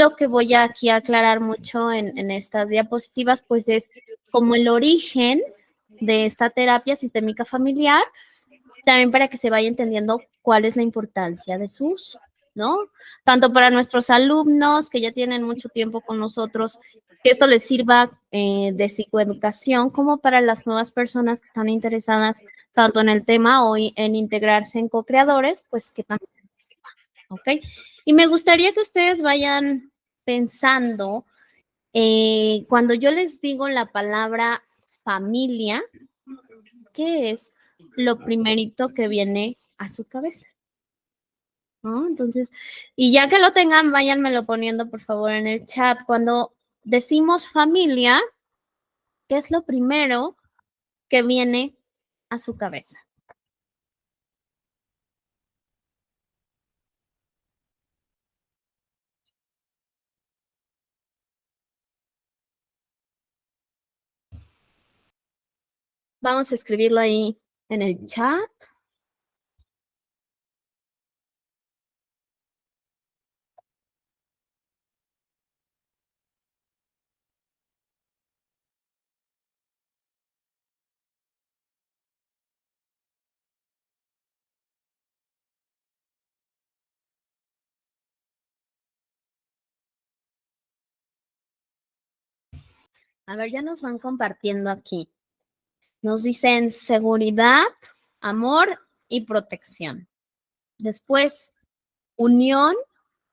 lo que voy aquí a aclarar mucho en estas diapositivas, pues es como el origen de esta terapia sistémica familiar, también para que se vaya entendiendo cuál es la importancia de su uso, ¿no? Tanto para nuestros alumnos que ya tienen mucho tiempo con nosotros, que esto les sirva de psicoeducación, como para las nuevas personas que están interesadas tanto en el tema o en integrarse en co-creadores, pues que también les sirva, ¿ok? Y me gustaría que ustedes vayan pensando, cuando yo les digo la palabra familia, ¿qué es lo primerito que viene a su cabeza? ¿No? Entonces, y ya que lo tengan, váyanmelo poniendo por favor en el chat. Cuando decimos familia, ¿qué es lo primero que viene a su cabeza? Vamos a escribirlo ahí en el chat. A ver, ya nos van compartiendo aquí. Nos dicen seguridad, amor y protección. Después, unión,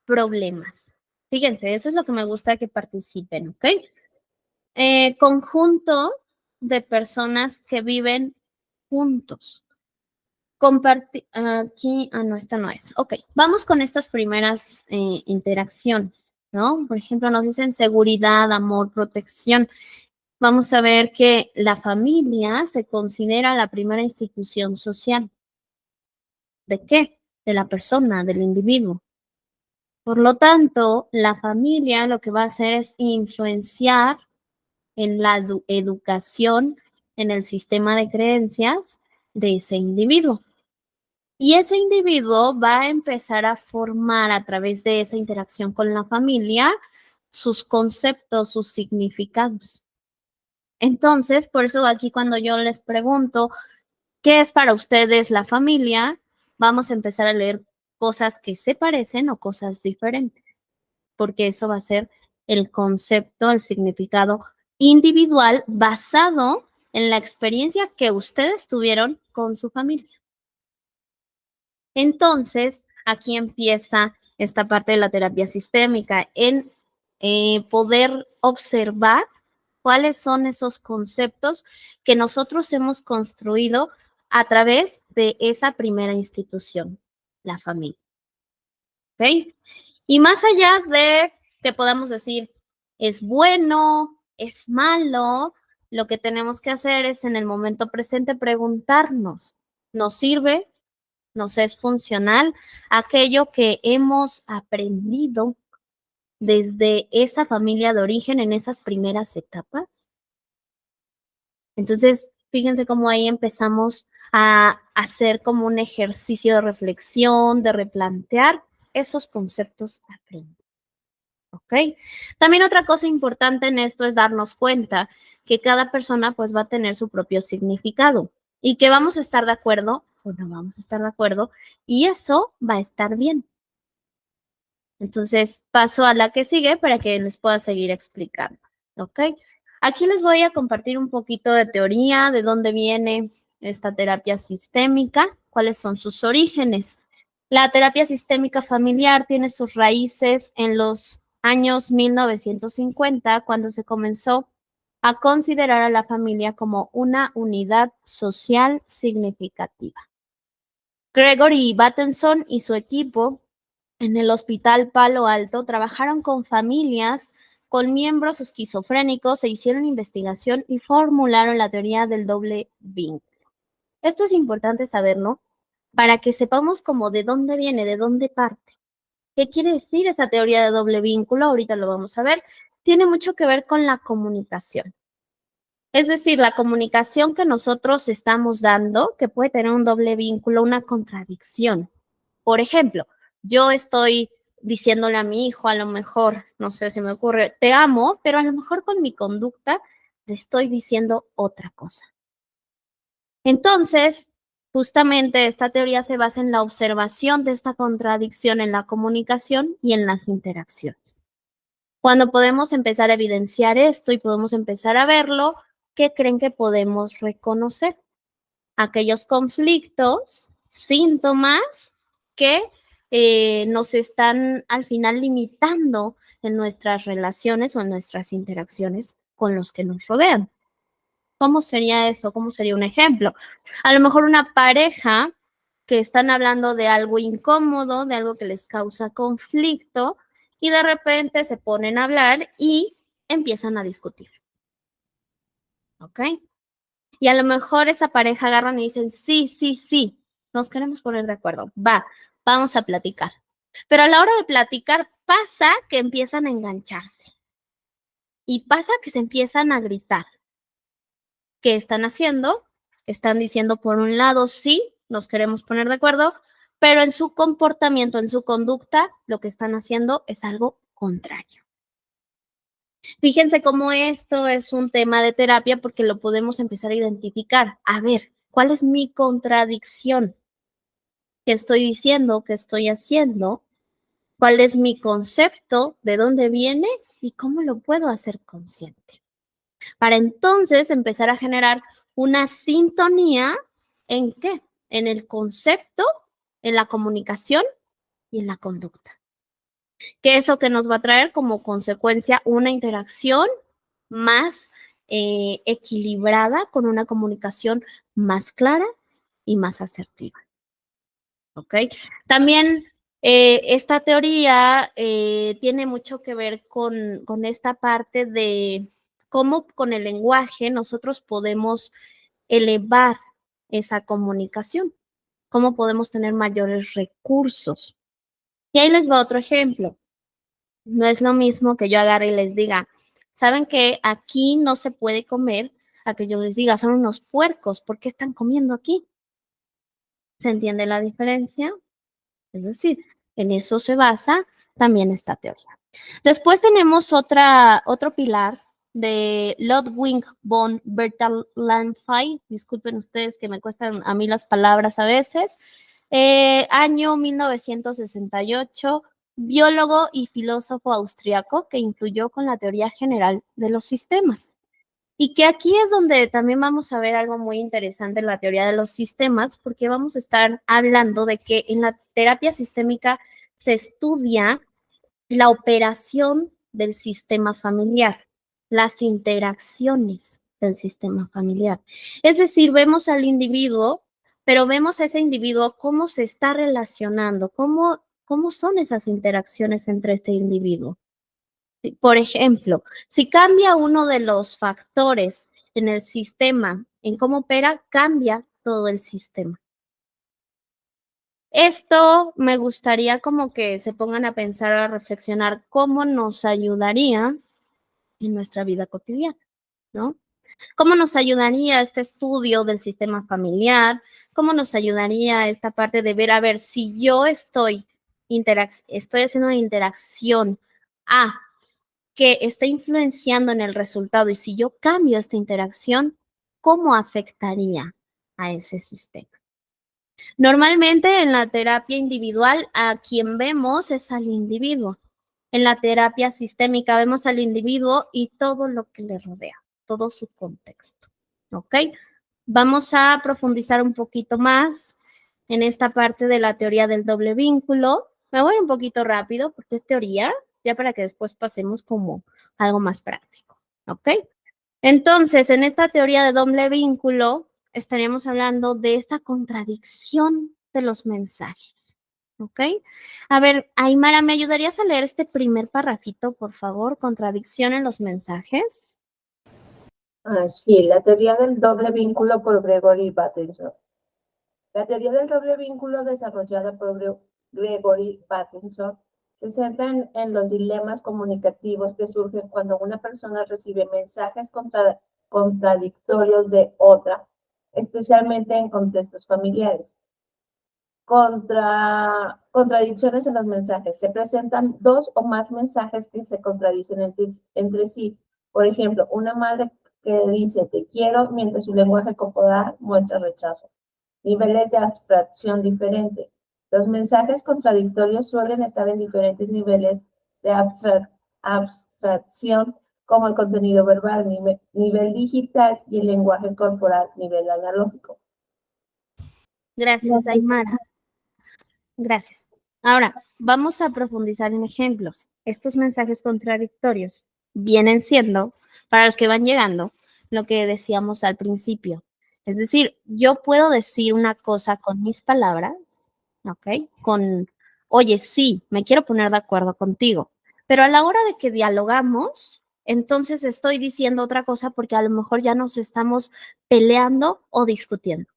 problemas. Fíjense, eso es lo que me gusta que participen, ¿ok? Conjunto de personas que viven juntos. Compartir, aquí, no, esta no es. Ok, vamos con estas primeras interacciones, ¿no? Por ejemplo, nos dicen seguridad, amor, protección. Vamos a ver que la familia se considera la primera institución social. ¿De qué? De la persona, del individuo. Por lo tanto, la familia lo que va a hacer es influenciar en la educación, en el sistema de creencias de ese individuo. Y ese individuo va a empezar a formar a través de esa interacción con la familia sus conceptos, sus significados. Entonces, por eso aquí cuando yo les pregunto, ¿qué es para ustedes la familia? Vamos a empezar a leer cosas que se parecen o cosas diferentes, porque eso va a ser el concepto, el significado individual basado en la experiencia que ustedes tuvieron con su familia. Entonces, aquí empieza esta parte de la terapia sistémica, en poder observar cuáles son esos conceptos que nosotros hemos construido a través de esa primera institución, la familia. ¿Ok? Y más allá de que podamos decir, es bueno, es malo, lo que tenemos que hacer es en el momento presente preguntarnos, ¿nos sirve? ¿Nos es funcional aquello que hemos aprendido desde esa familia de origen en esas primeras etapas? Entonces, fíjense cómo ahí empezamos a hacer como un ejercicio de reflexión, de replantear esos conceptos aprendidos. ¿Ok? También otra cosa importante en esto es darnos cuenta que cada persona pues va a tener su propio significado y que vamos a estar de acuerdo o no vamos a estar de acuerdo y eso va a estar bien. Entonces, paso a la que sigue para que les pueda seguir explicando, ¿ok? Aquí les voy a compartir un poquito de teoría, de dónde viene esta terapia sistémica, cuáles son sus orígenes. La terapia sistémica familiar tiene sus raíces en los años 1950, cuando se comenzó a considerar a la familia como una unidad social significativa. Gregory Bateson y su equipo en el Hospital Palo Alto trabajaron con familias con miembros esquizofrénicos, se hicieron investigación y formularon la teoría del doble vínculo. Esto es importante saberlo para que sepamos como de dónde viene, de dónde parte. ¿Qué quiere decir esa teoría de doble vínculo? Ahorita lo vamos a ver. Tiene mucho que ver con la comunicación. Es decir, la comunicación que nosotros estamos dando, que puede tener un doble vínculo, una contradicción. Por ejemplo, yo estoy diciéndole a mi hijo, a lo mejor, no sé si me ocurre, te amo, pero a lo mejor con mi conducta le estoy diciendo otra cosa. Entonces, justamente esta teoría se basa en la observación de esta contradicción en la comunicación y en las interacciones. Cuando podemos empezar a evidenciar esto y podemos empezar a verlo, ¿qué creen que podemos reconocer? Aquellos conflictos, síntomas que nos están al final limitando en nuestras relaciones o en nuestras interacciones con los que nos rodean. ¿Cómo sería eso? ¿Cómo sería un ejemplo? A lo mejor una pareja que están hablando de algo incómodo, de algo que les causa conflicto, y de repente se ponen a hablar y empiezan a discutir. ¿Ok? Y a lo mejor esa pareja agarran y dicen, sí, sí, sí, nos queremos poner de acuerdo, vamos a platicar. Pero a la hora de platicar pasa que empiezan a engancharse y pasa que se empiezan a gritar. ¿Qué están haciendo? Están diciendo, por un lado, sí, nos queremos poner de acuerdo, pero en su comportamiento, en su conducta, lo que están haciendo es algo contrario. Fíjense cómo esto es un tema de terapia porque lo podemos empezar a identificar. A ver, ¿cuál es mi contradicción? ¿Qué estoy diciendo? ¿Qué estoy haciendo? ¿Cuál es mi concepto? ¿De dónde viene? ¿Y cómo lo puedo hacer consciente? Para entonces empezar a generar una sintonía ¿en qué? En el concepto, en la comunicación y en la conducta. Que eso que nos va a traer como consecuencia una interacción más equilibrada, con una comunicación más clara y más asertiva. ¿Ok? También esta teoría tiene mucho que ver con esta parte de cómo con el lenguaje nosotros podemos elevar esa comunicación, cómo podemos tener mayores recursos. Y ahí les va otro ejemplo. No es lo mismo que yo agarre y les diga, ¿saben que aquí no se puede comer? A que yo les diga, son unos puercos, ¿por qué están comiendo aquí? ¿Se entiende la diferencia? Es decir, en eso se basa también esta teoría. Después tenemos otro pilar de Ludwig von Bertalanffy. Disculpen ustedes que me cuestan a mí las palabras a veces. Año 1968, biólogo y filósofo austriaco que influyó con la teoría general de los sistemas. Y que aquí es donde también vamos a ver algo muy interesante en la teoría de los sistemas, porque vamos a estar hablando de que en la terapia sistémica se estudia la operación del sistema familiar, las interacciones del sistema familiar. Es decir, vemos al individuo, pero vemos a ese individuo cómo se está relacionando, cómo son esas interacciones entre este individuo. Por ejemplo, si cambia uno de los factores en el sistema, en cómo opera, cambia todo el sistema. Esto me gustaría como que se pongan a pensar, a reflexionar cómo nos ayudaría en nuestra vida cotidiana, ¿no? ¿Cómo nos ayudaría este estudio del sistema familiar? ¿Cómo nos ayudaría esta parte de ver, a ver, si yo estoy haciendo una interacción que está influenciando en el resultado y si yo cambio esta interacción, ¿cómo afectaría a ese sistema? Normalmente en la terapia individual a quien vemos es al individuo. En la terapia sistémica vemos al individuo y todo lo que le rodea, todo su contexto. ¿Ok? Vamos a profundizar un poquito más en esta parte de la teoría del doble vínculo. Me voy un poquito rápido porque es teoría, ya para que después pasemos como algo más práctico. ¿Ok? Entonces, en esta teoría de doble vínculo, estaríamos hablando de esta contradicción de los mensajes. ¿Ok? A ver, Aymara, ¿me ayudarías a leer este primer parrafito, por favor? Contradicción en los mensajes. Sí, la teoría del doble vínculo por Gregory Bateson. La teoría del doble vínculo desarrollada por Gregory Bateson se centra en los dilemas comunicativos que surgen cuando una persona recibe mensajes contradictorios de otra, especialmente en contextos familiares. contradicciones en los mensajes. Se presentan dos o más mensajes que se contradicen entre sí. Por ejemplo, una madre que dice te quiero mientras su lenguaje corporal muestra rechazo. Niveles de abstracción diferentes. Los mensajes contradictorios suelen estar en diferentes niveles de abstracción, como el contenido verbal, nivel digital, y el lenguaje corporal, nivel analógico. Gracias, Aymara. Gracias. Ahora, vamos a profundizar en ejemplos. Estos mensajes contradictorios vienen siendo, para los que van llegando, lo que decíamos al principio. Es decir, yo puedo decir una cosa con mis palabras, ¿ok? Oye, sí, me quiero poner de acuerdo contigo, pero a la hora de que dialogamos, entonces estoy diciendo otra cosa porque a lo mejor ya nos estamos peleando o discutiendo.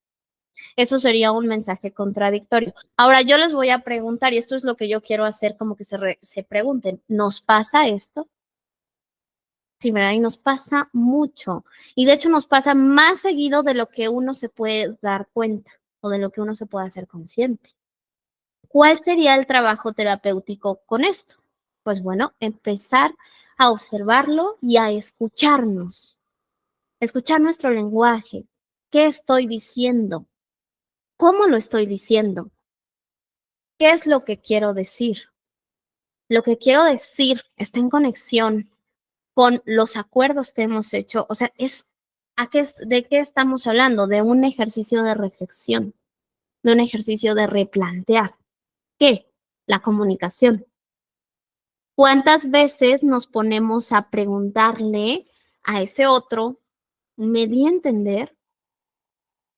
Eso sería un mensaje contradictorio. Ahora yo les voy a preguntar, y esto es lo que yo quiero hacer, como que se pregunten, ¿nos pasa esto? Sí, ¿verdad? Y nos pasa mucho. Y de hecho nos pasa más seguido de lo que uno se puede dar cuenta o de lo que uno se puede hacer consciente. ¿Cuál sería el trabajo terapéutico con esto? Pues bueno, empezar a observarlo y a escucharnos. Escuchar nuestro lenguaje. ¿Qué estoy diciendo? ¿Cómo lo estoy diciendo? ¿Qué es lo que quiero decir? Lo que quiero decir está en conexión con los acuerdos que hemos hecho. O sea, ¿de qué estamos hablando? De un ejercicio de reflexión, de un ejercicio de replantear. ¿Qué? La comunicación. ¿Cuántas veces nos ponemos a preguntarle a ese otro, ¿me di a entender?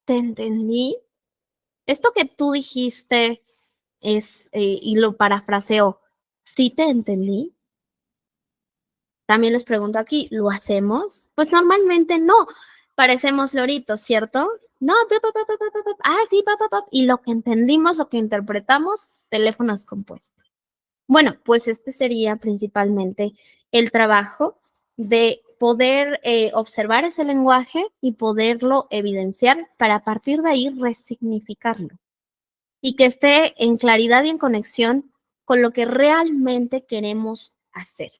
¿Te entendí? Esto que tú dijiste y lo parafraseo, ¿sí te entendí? También les pregunto aquí, ¿lo hacemos? Pues normalmente no, parecemos loritos, ¿cierto? No, sí, y lo que entendimos, lo que interpretamos, teléfonos compuestos. Bueno, pues este sería principalmente el trabajo de poder observar ese lenguaje y poderlo evidenciar para a partir de ahí resignificarlo y que esté en claridad y en conexión con lo que realmente queremos hacer.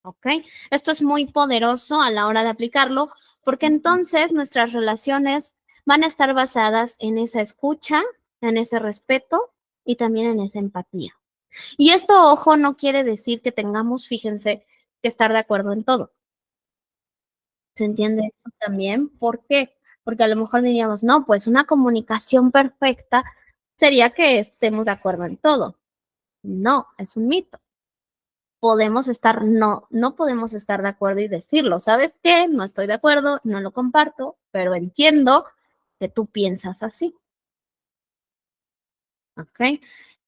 ¿Ok? Esto es muy poderoso a la hora de aplicarlo porque entonces nuestras relaciones van a estar basadas en esa escucha, en ese respeto y también en esa empatía. Y esto, ojo, no quiere decir que tengamos, fíjense, que estar de acuerdo en todo. ¿Se entiende eso también? ¿Por qué? Porque a lo mejor diríamos, no, pues una comunicación perfecta sería que estemos de acuerdo en todo. No, es un mito. No podemos estar de acuerdo y decirlo. ¿Sabes qué? No estoy de acuerdo, no lo comparto, pero entiendo que tú piensas así. ¿Ok?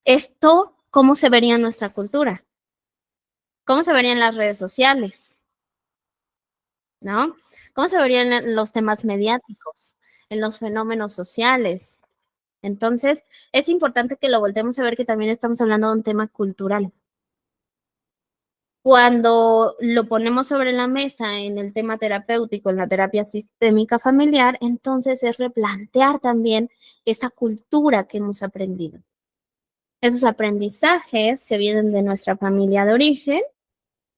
Esto, ¿cómo se vería en nuestra cultura? ¿Cómo se vería en las redes sociales? ¿No? ¿Cómo se verían en los temas mediáticos, en los fenómenos sociales? Entonces, es importante que lo volteemos a ver que también estamos hablando de un tema cultural. Cuando lo ponemos sobre la mesa en el tema terapéutico, en la terapia sistémica familiar, entonces es replantear también esa cultura que hemos aprendido. Esos aprendizajes que vienen de nuestra familia de origen,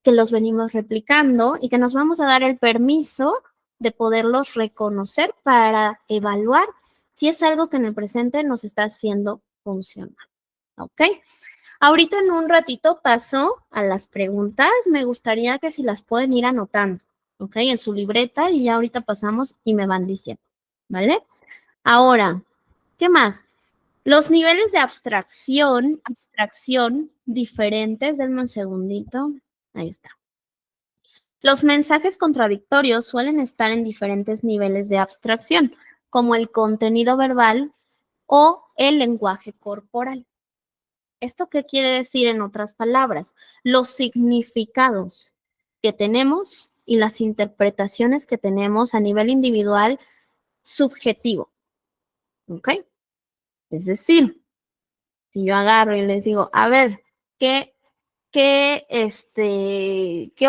que los venimos replicando y que nos vamos a dar el permiso de poderlos reconocer para evaluar si es algo que en el presente nos está haciendo funcionar. ¿Ok? Ahorita en un ratito paso a las preguntas. Me gustaría que si las pueden ir anotando, ¿ok? En su libreta y ya ahorita pasamos y me van diciendo, ¿vale? Ahora, ¿qué más? Los niveles de abstracción diferentes, denme un segundito. Ahí está. Los mensajes contradictorios suelen estar en diferentes niveles de abstracción, como el contenido verbal o el lenguaje corporal. ¿Esto qué quiere decir en otras palabras? Los significados que tenemos y las interpretaciones que tenemos a nivel individual subjetivo. ¿Ok? Es decir, si yo agarro y les digo, a ver, ¿qué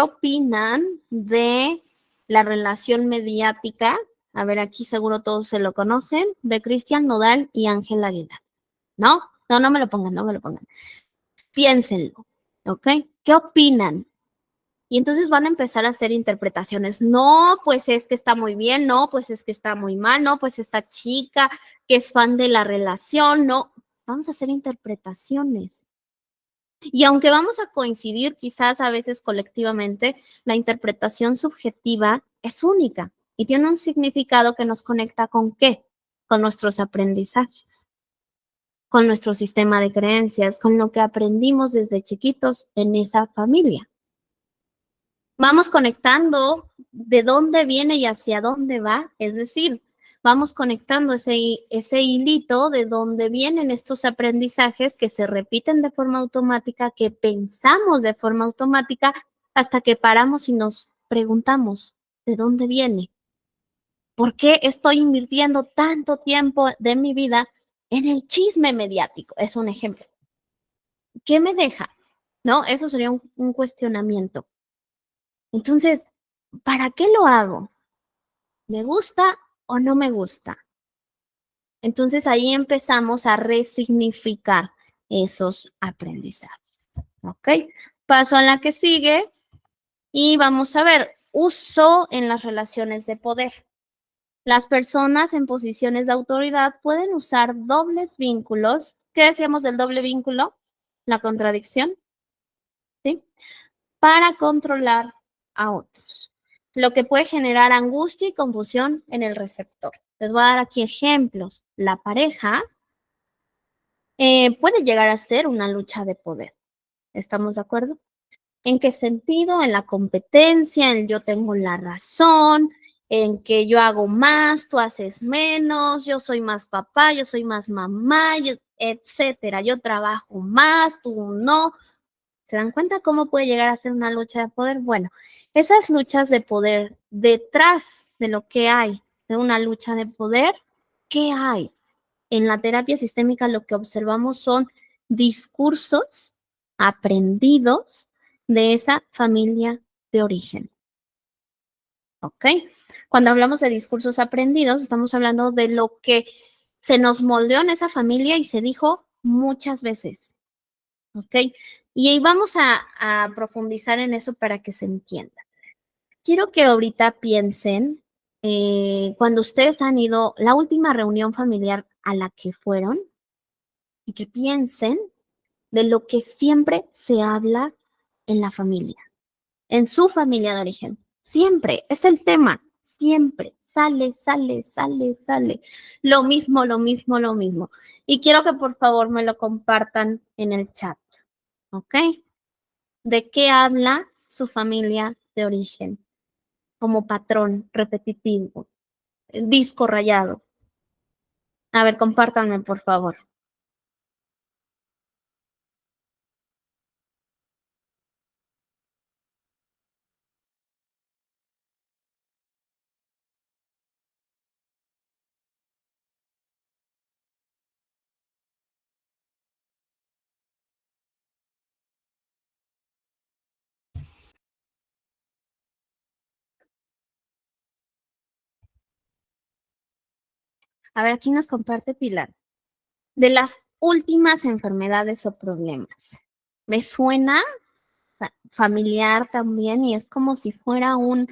opinan de la relación mediática? A ver, aquí seguro todos se lo conocen, de Cristian Nodal y Ángel Aguilar. ¿no? No, no me lo pongan, no me lo pongan. Piénsenlo, ¿ok? ¿Qué opinan? Y entonces van a empezar a hacer interpretaciones. No, pues es que está muy bien, no, pues es que está muy mal, no, pues esta chica que es fan de la relación, no. Vamos a hacer interpretaciones. Y aunque vamos a coincidir quizás a veces colectivamente, la interpretación subjetiva es única y tiene un significado que nos conecta con ¿qué? Con nuestros aprendizajes, con nuestro sistema de creencias, con lo que aprendimos desde chiquitos en esa familia. Vamos conectando de dónde viene y hacia dónde va, es decir, vamos conectando ese hilito de dónde vienen estos aprendizajes que se repiten de forma automática, que pensamos de forma automática, hasta que paramos y nos preguntamos, ¿de dónde viene? ¿Por qué estoy invirtiendo tanto tiempo de mi vida en el chisme mediático? Es un ejemplo. ¿Qué me deja? ¿No? Eso sería un cuestionamiento. Entonces, ¿para qué lo hago? ¿Me gusta o no me gusta? Entonces ahí empezamos a resignificar esos aprendizajes. ¿Ok? Paso a la que sigue y vamos a ver uso en las relaciones de poder. Las personas en posiciones de autoridad pueden usar dobles vínculos. ¿Qué decíamos del doble vínculo? La contradicción, ¿sí? Para controlar a otros, lo que puede generar angustia y confusión en el receptor. Les voy a dar aquí ejemplos. La pareja puede llegar a ser una lucha de poder. ¿Estamos de acuerdo? ¿En qué sentido? En la competencia, en yo tengo la razón, en que yo hago más, tú haces menos, yo soy más papá, yo soy más mamá, etcétera. Yo trabajo más, tú no. ¿Se dan cuenta cómo puede llegar a ser una lucha de poder? Bueno, esas luchas de poder, detrás de lo que hay de una lucha de poder, ¿qué hay? En la terapia sistémica lo que observamos son discursos aprendidos de esa familia de origen. ¿Ok? Cuando hablamos de discursos aprendidos, estamos hablando de lo que se nos moldeó en esa familia y se dijo muchas veces. ¿Ok? Y ahí vamos a profundizar en eso para que se entienda. Quiero que ahorita piensen, cuando ustedes han ido, la última reunión familiar a la que fueron, y que piensen de lo que siempre se habla en la familia, en su familia de origen. Siempre, es el tema, siempre, sale, sale, sale, sale. Lo mismo, lo mismo, lo mismo. Y quiero que por favor me lo compartan en el chat, ¿ok? ¿De qué habla su familia de origen? Como patrón repetitivo, disco rayado. A ver, compártanme, por favor. A ver, aquí nos comparte Pilar. De las últimas enfermedades o problemas. Me suena familiar también y es como si fuera un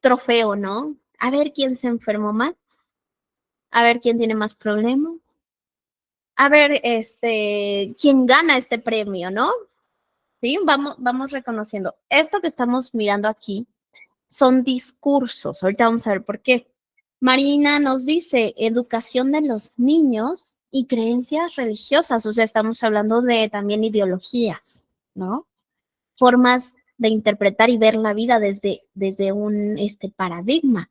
trofeo, ¿no? A ver quién se enfermó más, a ver quién tiene más problemas, a ver quién gana este premio, ¿no? Sí, vamos reconociendo. Esto que estamos mirando aquí son discursos. Ahorita vamos a ver por qué. Marina nos dice educación de los niños y creencias religiosas, o sea, estamos hablando de también ideologías, ¿no? Formas de interpretar y ver la vida desde un paradigma.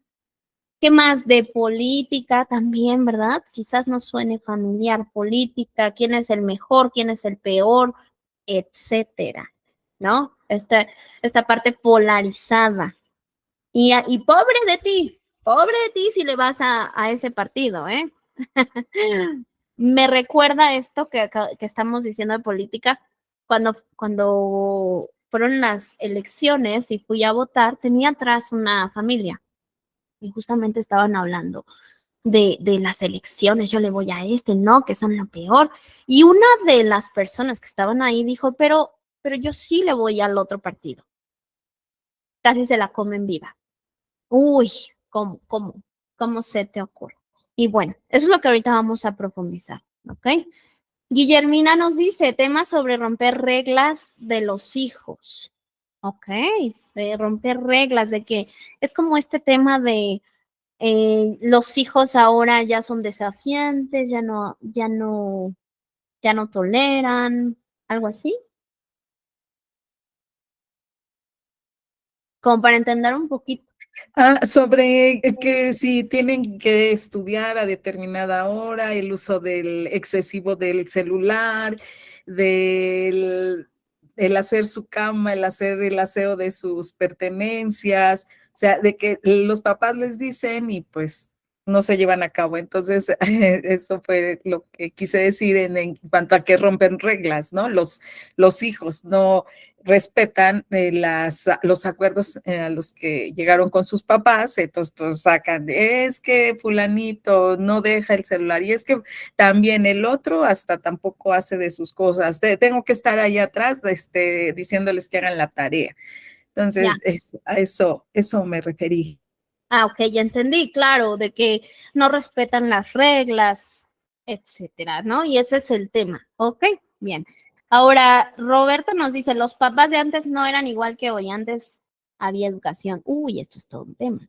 ¿Qué más? De política también, ¿verdad? Quizás nos suene familiar, política, quién es el mejor, quién es el peor, etcétera, ¿no? Esta parte polarizada. Y pobre de ti si le vas a ese partido, ¿eh? Me recuerda esto que estamos diciendo de política, cuando fueron las elecciones y fui a votar, tenía atrás una familia y justamente estaban hablando. de las elecciones, yo le voy a este, no, que son lo peor. Y una de las personas que estaban ahí dijo, pero yo sí le voy al otro partido. Casi se la comen viva. Uy, ¿cómo se te ocurre? Y bueno, eso es lo que ahorita vamos a profundizar, ¿ok? Guillermina nos dice, tema sobre romper reglas de los hijos. Ok, de romper reglas, de que es como este tema de los hijos ahora ya son desafiantes, ya no toleran, algo así, como para entender un poquito. Sobre que si tienen que estudiar a determinada hora, el uso del excesivo del celular, el hacer su cama, el hacer el aseo de sus pertenencias, o sea, de que los papás les dicen y pues no se llevan a cabo. Entonces, eso fue lo que quise decir en cuanto a que rompen reglas, ¿no? Los hijos no respetan los acuerdos a los que llegaron con sus papás, entonces pues, sacan, es que fulanito no deja el celular y es que también el otro hasta tampoco hace de sus cosas, tengo que estar ahí atrás diciéndoles que hagan la tarea. Entonces, a eso me referí. Ah, ok, ya entendí, claro, de que no respetan las reglas, etcétera, ¿no? Y ese es el tema. Ok, bien. Ahora, Roberto nos dice, los papás de antes no eran igual que hoy, antes había educación. Uy, esto es todo un tema.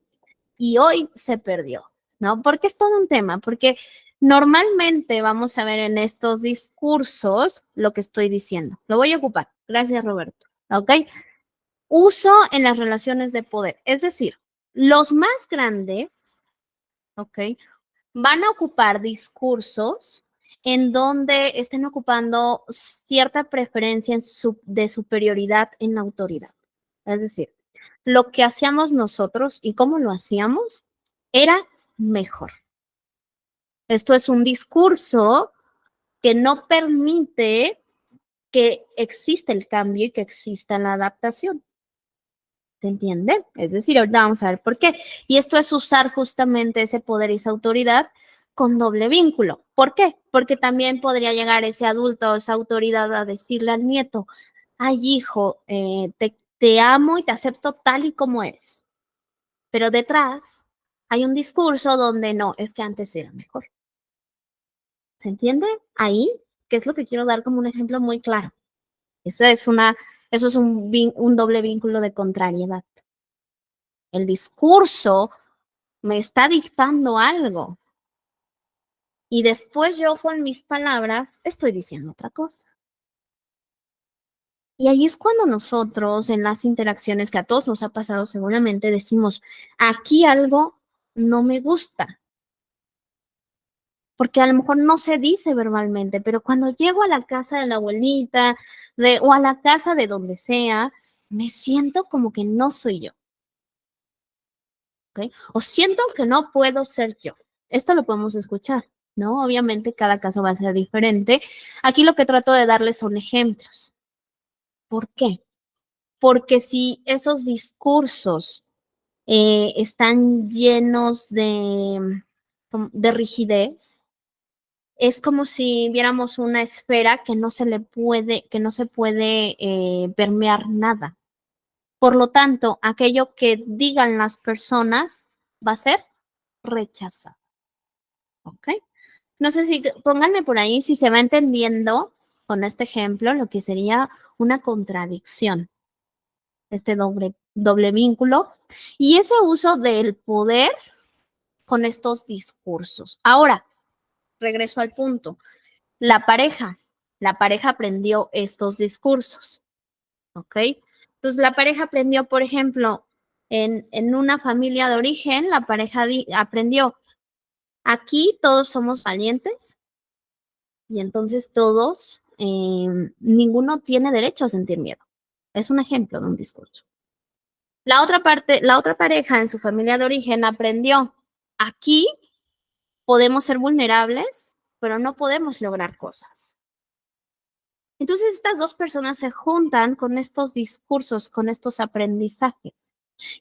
Y hoy se perdió, ¿no? Porque es todo un tema, porque normalmente vamos a ver en estos discursos lo que estoy diciendo. Lo voy a ocupar. Gracias, Roberto. ¿Ok? Uso en las relaciones de poder. Es decir, los más grandes, ¿ok? Van a ocupar discursos en donde estén ocupando cierta preferencia de superioridad en la autoridad. Es decir, lo que hacíamos nosotros y cómo lo hacíamos era mejor. Esto es un discurso que no permite que exista el cambio y que exista la adaptación. ¿Se entiende? Es decir, ahorita vamos a ver por qué. Y esto es usar justamente ese poder y esa autoridad con doble vínculo. ¿Por qué? Porque también podría llegar ese adulto o esa autoridad a decirle al nieto, ay hijo, te amo y te acepto tal y como eres. Pero detrás hay un discurso donde no, es que antes era mejor. ¿Se entiende? Ahí, que es lo que quiero dar como un ejemplo muy claro. Eso es un doble vínculo de contrariedad. El discurso me está dictando algo y después yo con mis palabras estoy diciendo otra cosa. Y ahí es cuando nosotros en las interacciones que a todos nos ha pasado seguramente decimos, aquí algo no me gusta, porque a lo mejor no se dice verbalmente, pero cuando llego a la casa de la abuelita o a la casa de donde sea, me siento como que no soy yo. ¿Okay? O siento que no puedo ser yo. Esto lo podemos escuchar, ¿no? Obviamente cada caso va a ser diferente. Aquí lo que trato de darles son ejemplos. ¿Por qué? Porque si esos discursos están llenos de rigidez, es como si viéramos una esfera que no se puede permear nada. Por lo tanto, aquello que digan las personas va a ser rechazado. ¿Ok? No sé si pónganme por ahí si se va entendiendo con este ejemplo lo que sería una contradicción, este doble vínculo y ese uso del poder con estos discursos. Ahora, regreso al punto. La pareja aprendió estos discursos, ¿ok? Entonces, la pareja aprendió, por ejemplo, en una familia de origen, la pareja aprendió, aquí todos somos valientes, y entonces todos, ninguno tiene derecho a sentir miedo. Es un ejemplo de un discurso. La otra pareja en su familia de origen aprendió, aquí podemos ser vulnerables, pero no podemos lograr cosas. Entonces estas dos personas se juntan con estos discursos, con estos aprendizajes.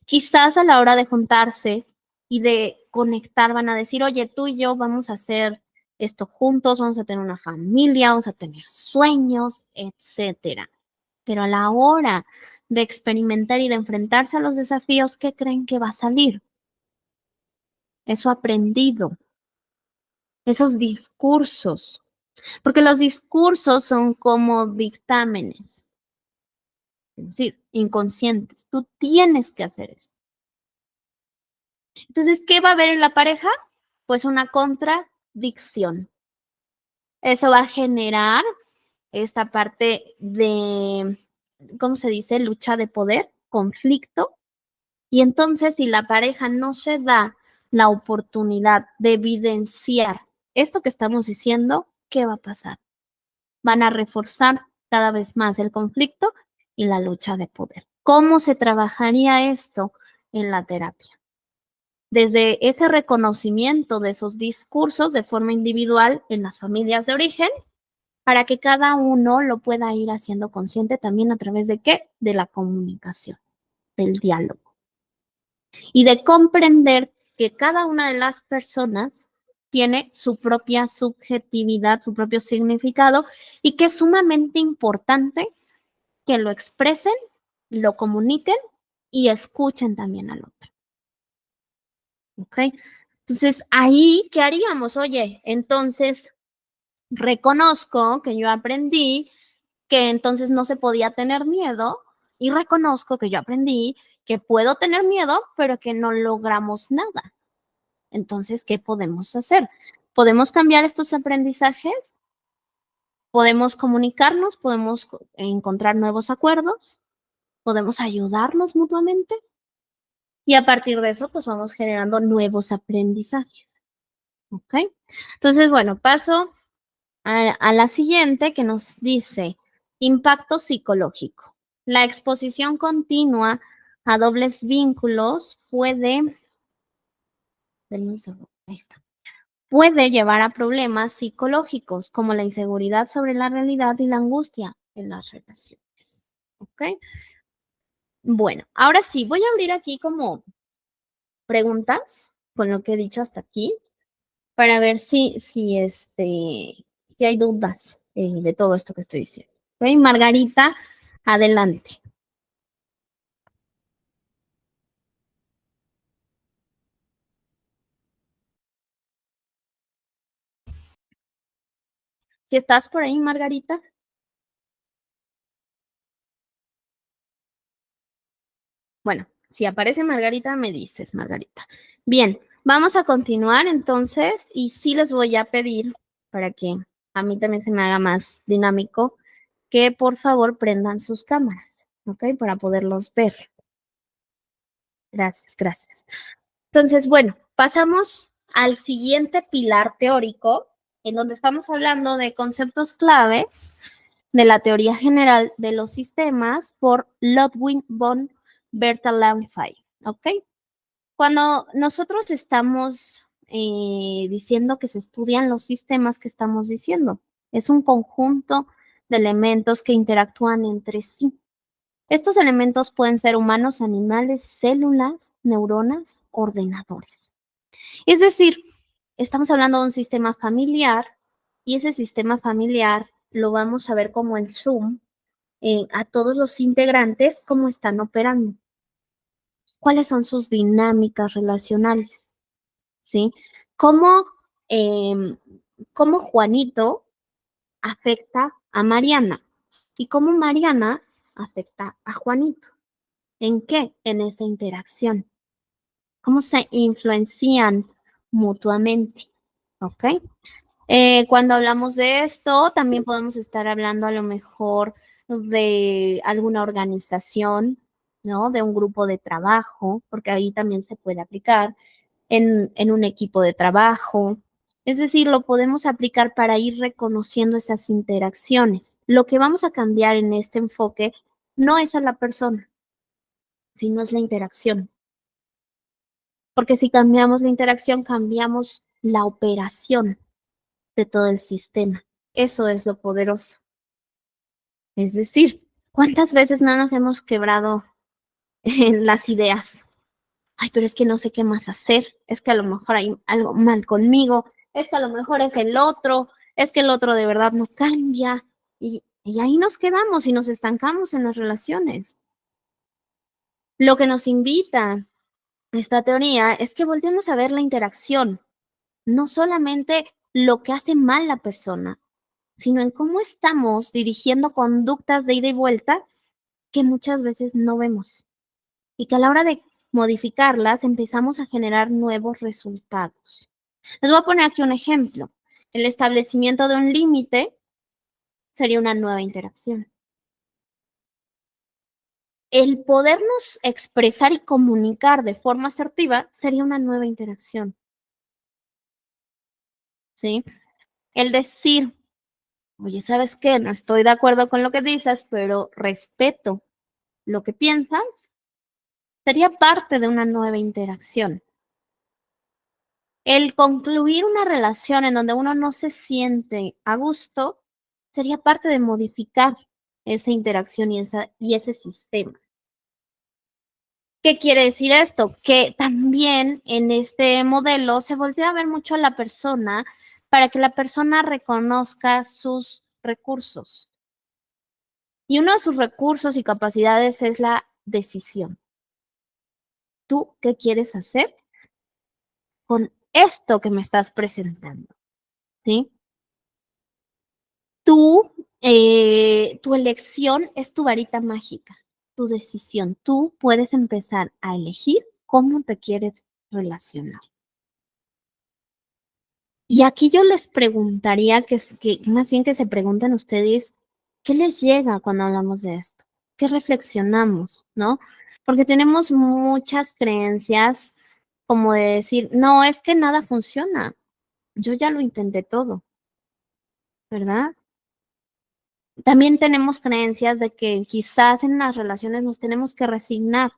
Quizás a la hora de juntarse y de conectar, van a decir, oye, tú y yo vamos a hacer esto juntos, vamos a tener una familia, vamos a tener sueños, etcétera. Pero a la hora de experimentar y de enfrentarse a los desafíos, ¿qué creen que va a salir? Eso aprendido, esos discursos, porque los discursos son como dictámenes, es decir, inconscientes. Tú tienes que hacer esto. Entonces, ¿qué va a haber en la pareja? Pues una contradicción. Eso va a generar esta parte de, ¿cómo se dice? Lucha de poder, conflicto. Y entonces, si la pareja no se da la oportunidad de evidenciar esto que estamos diciendo, ¿qué va a pasar? Van a reforzar cada vez más el conflicto y la lucha de poder. ¿Cómo se trabajaría esto en la terapia? Desde ese reconocimiento de esos discursos de forma individual en las familias de origen, para que cada uno lo pueda ir haciendo consciente también a través de ¿qué? De la comunicación, del diálogo. Y de comprender que cada una de las personas tiene su propia subjetividad, su propio significado, y que es sumamente importante que lo expresen, lo comuniquen y escuchen también al otro. ¿Ok? Entonces, ahí, ¿qué haríamos? Oye, entonces reconozco que yo aprendí que entonces no se podía tener miedo y reconozco que yo aprendí que puedo tener miedo, pero que no logramos nada. Entonces, ¿qué podemos hacer? ¿Podemos cambiar estos aprendizajes? ¿Podemos comunicarnos? ¿Podemos encontrar nuevos acuerdos? ¿Podemos ayudarnos mutuamente? Y a partir de eso, pues vamos generando nuevos aprendizajes. ¿Ok? Entonces, bueno, paso a la siguiente que nos dice impacto psicológico. La exposición continua a dobles vínculos puede, ahí está, puede llevar a problemas psicológicos como la inseguridad sobre la realidad y la angustia en las relaciones. ¿Ok? Bueno, ahora sí, voy a abrir aquí como preguntas con lo que he dicho hasta aquí para ver si hay dudas de todo esto que estoy diciendo. ¿Ok? Margarita, adelante. ¿Si estás por ahí, Margarita? Bueno, si aparece Margarita, me dices, Margarita. Bien, vamos a continuar entonces y sí les voy a pedir para que a mí también se me haga más dinámico que por favor prendan sus cámaras, ¿ok? Para poderlos ver. Gracias, gracias. Entonces, bueno, pasamos al siguiente pilar teórico, en donde estamos hablando de conceptos claves de la teoría general de los sistemas por Ludwig von Bertalanffy, ¿ok? Cuando nosotros estamos diciendo que se estudian los sistemas, ¿qué estamos diciendo? Es un conjunto de elementos que interactúan entre sí. Estos elementos pueden ser humanos, animales, células, neuronas, ordenadores. Es decir, estamos hablando de un sistema familiar y ese sistema familiar lo vamos a ver como en Zoom a todos los integrantes, cómo están operando, cuáles son sus dinámicas relacionales, ¿sí? Cómo, cómo Juanito afecta a Mariana y cómo Mariana afecta a Juanito. ¿En qué? En esa interacción. ¿Cómo se influencian mutuamente? ¿Ok? Cuando hablamos de esto, también podemos estar hablando a lo mejor de alguna organización, ¿no? De un grupo de trabajo, porque ahí también se puede aplicar en un equipo de trabajo. Es decir, lo podemos aplicar para ir reconociendo esas interacciones. Lo que vamos a cambiar en este enfoque no es a la persona, sino es la interacción. Porque si cambiamos la interacción, cambiamos la operación de todo el sistema. Eso es lo poderoso. Es decir, ¿cuántas veces no nos hemos quebrado en las ideas? ay, pero es que no sé qué más hacer, es que a lo mejor hay algo mal conmigo, es que a lo mejor es el otro, es que el otro de verdad no cambia. Y ahí nos quedamos y nos estancamos en las relaciones. Lo que nos invita esta teoría es que volteemos a ver la interacción, no solamente lo que hace mal la persona, sino en cómo estamos dirigiendo conductas de ida y vuelta que muchas veces no vemos y que a la hora de modificarlas empezamos a generar nuevos resultados. Les voy a poner aquí un ejemplo. El establecimiento de un límite sería una nueva interacción. El podernos expresar y comunicar de forma asertiva sería una nueva interacción. ¿Sí? El decir, oye, ¿sabes qué? No estoy de acuerdo con lo que dices, pero respeto lo que piensas, sería parte de una nueva interacción. El concluir una relación en donde uno no se siente a gusto sería parte de modificar esa interacción y ese sistema. ¿Qué quiere decir esto? Que también en este modelo se voltea a ver mucho a la persona para que la persona reconozca sus recursos. Y uno de sus recursos y capacidades es la decisión. ¿Tú qué quieres hacer con esto que me estás presentando? ¿Sí? Tu elección es tu varita mágica, tu decisión. Tú puedes empezar a elegir cómo te quieres relacionar. Y aquí yo les preguntaría que más bien que se pregunten ustedes, ¿qué les llega cuando hablamos de esto? ¿Qué reflexionamos, no? Porque tenemos muchas creencias como de decir, no, es que nada funciona. Yo ya lo intenté todo, ¿verdad? También tenemos creencias de que quizás en las relaciones nos tenemos que resignar.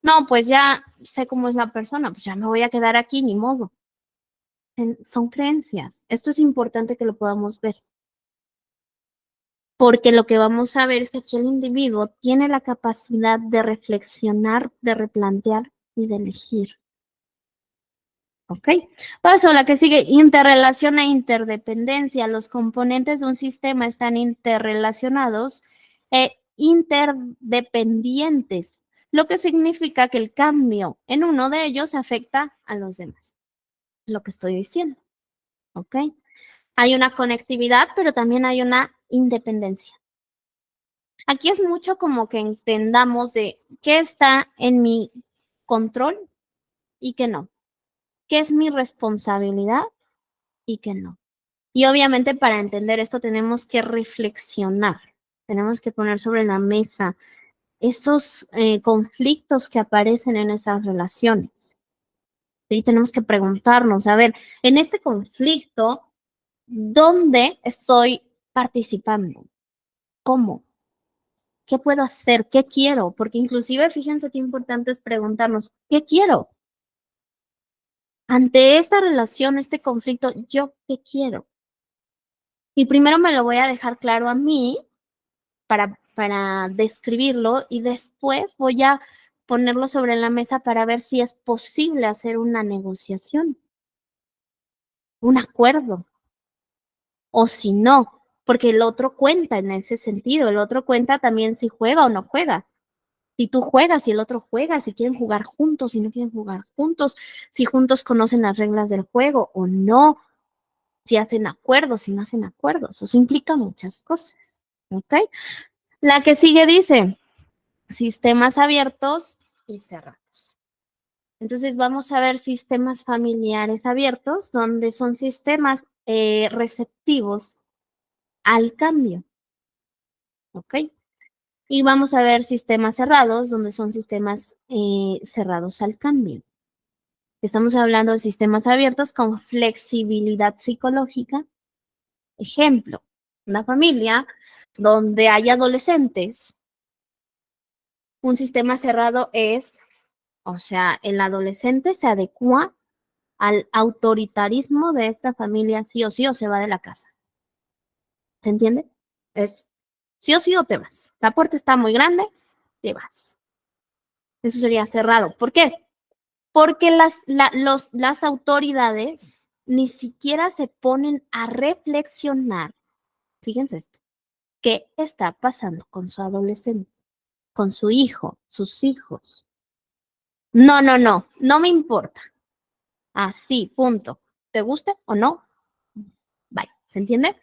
No, pues ya sé cómo es la persona, pues ya me voy a quedar aquí, ni modo. Son creencias. Esto es importante que lo podamos ver. Porque lo que vamos a ver es que aquí el individuo tiene la capacidad de reflexionar, de replantear y de elegir. ¿Ok? Paso, la que sigue, interrelación e interdependencia. Los componentes de un sistema están interrelacionados e interdependientes, lo que significa que el cambio en uno de ellos afecta a los demás. Lo que estoy diciendo. ¿Ok? Hay una conectividad, pero también hay una independencia. Aquí es mucho como que entendamos de qué está en mi control y qué no. ¿Qué es mi responsabilidad y qué no? Y obviamente para entender esto tenemos que reflexionar, tenemos que poner sobre la mesa esos conflictos que aparecen en esas relaciones. ¿Sí? Tenemos que preguntarnos, a ver, en este conflicto, ¿dónde estoy participando? ¿Cómo? ¿Qué puedo hacer? ¿Qué quiero? Porque inclusive fíjense qué importante es preguntarnos, ¿qué quiero? Ante esta relación, este conflicto, ¿yo qué quiero? Y primero me lo voy a dejar claro a mí para describirlo y después voy a ponerlo sobre la mesa para ver si es posible hacer una negociación, un acuerdo, o si no, porque el otro cuenta en ese sentido, el otro cuenta también si juega o no juega. Si tú juegas, si el otro juega, si quieren jugar juntos, si no quieren jugar juntos, si juntos conocen las reglas del juego o no, si hacen acuerdos, si no hacen acuerdos. Eso implica muchas cosas. ¿Ok? La que sigue dice sistemas abiertos y cerrados. Entonces vamos a ver sistemas familiares abiertos, donde son sistemas receptivos al cambio. ¿Ok? Y vamos a ver sistemas cerrados, donde son sistemas cerrados al cambio. Estamos hablando de sistemas abiertos con flexibilidad psicológica. Ejemplo, una familia donde hay adolescentes, un sistema cerrado es, o sea, el adolescente se adecua al autoritarismo de esta familia sí o se va de la casa. ¿Se entiende? Es sí o te vas. La puerta está muy grande, te vas. Eso sería cerrado. ¿Por qué? Porque las autoridades ni siquiera se ponen a reflexionar, fíjense esto, qué está pasando con su adolescente, con su hijo, sus hijos. No, no, no, no me importa. Así, punto. ¿Te guste o no? Bye, ¿se entiende?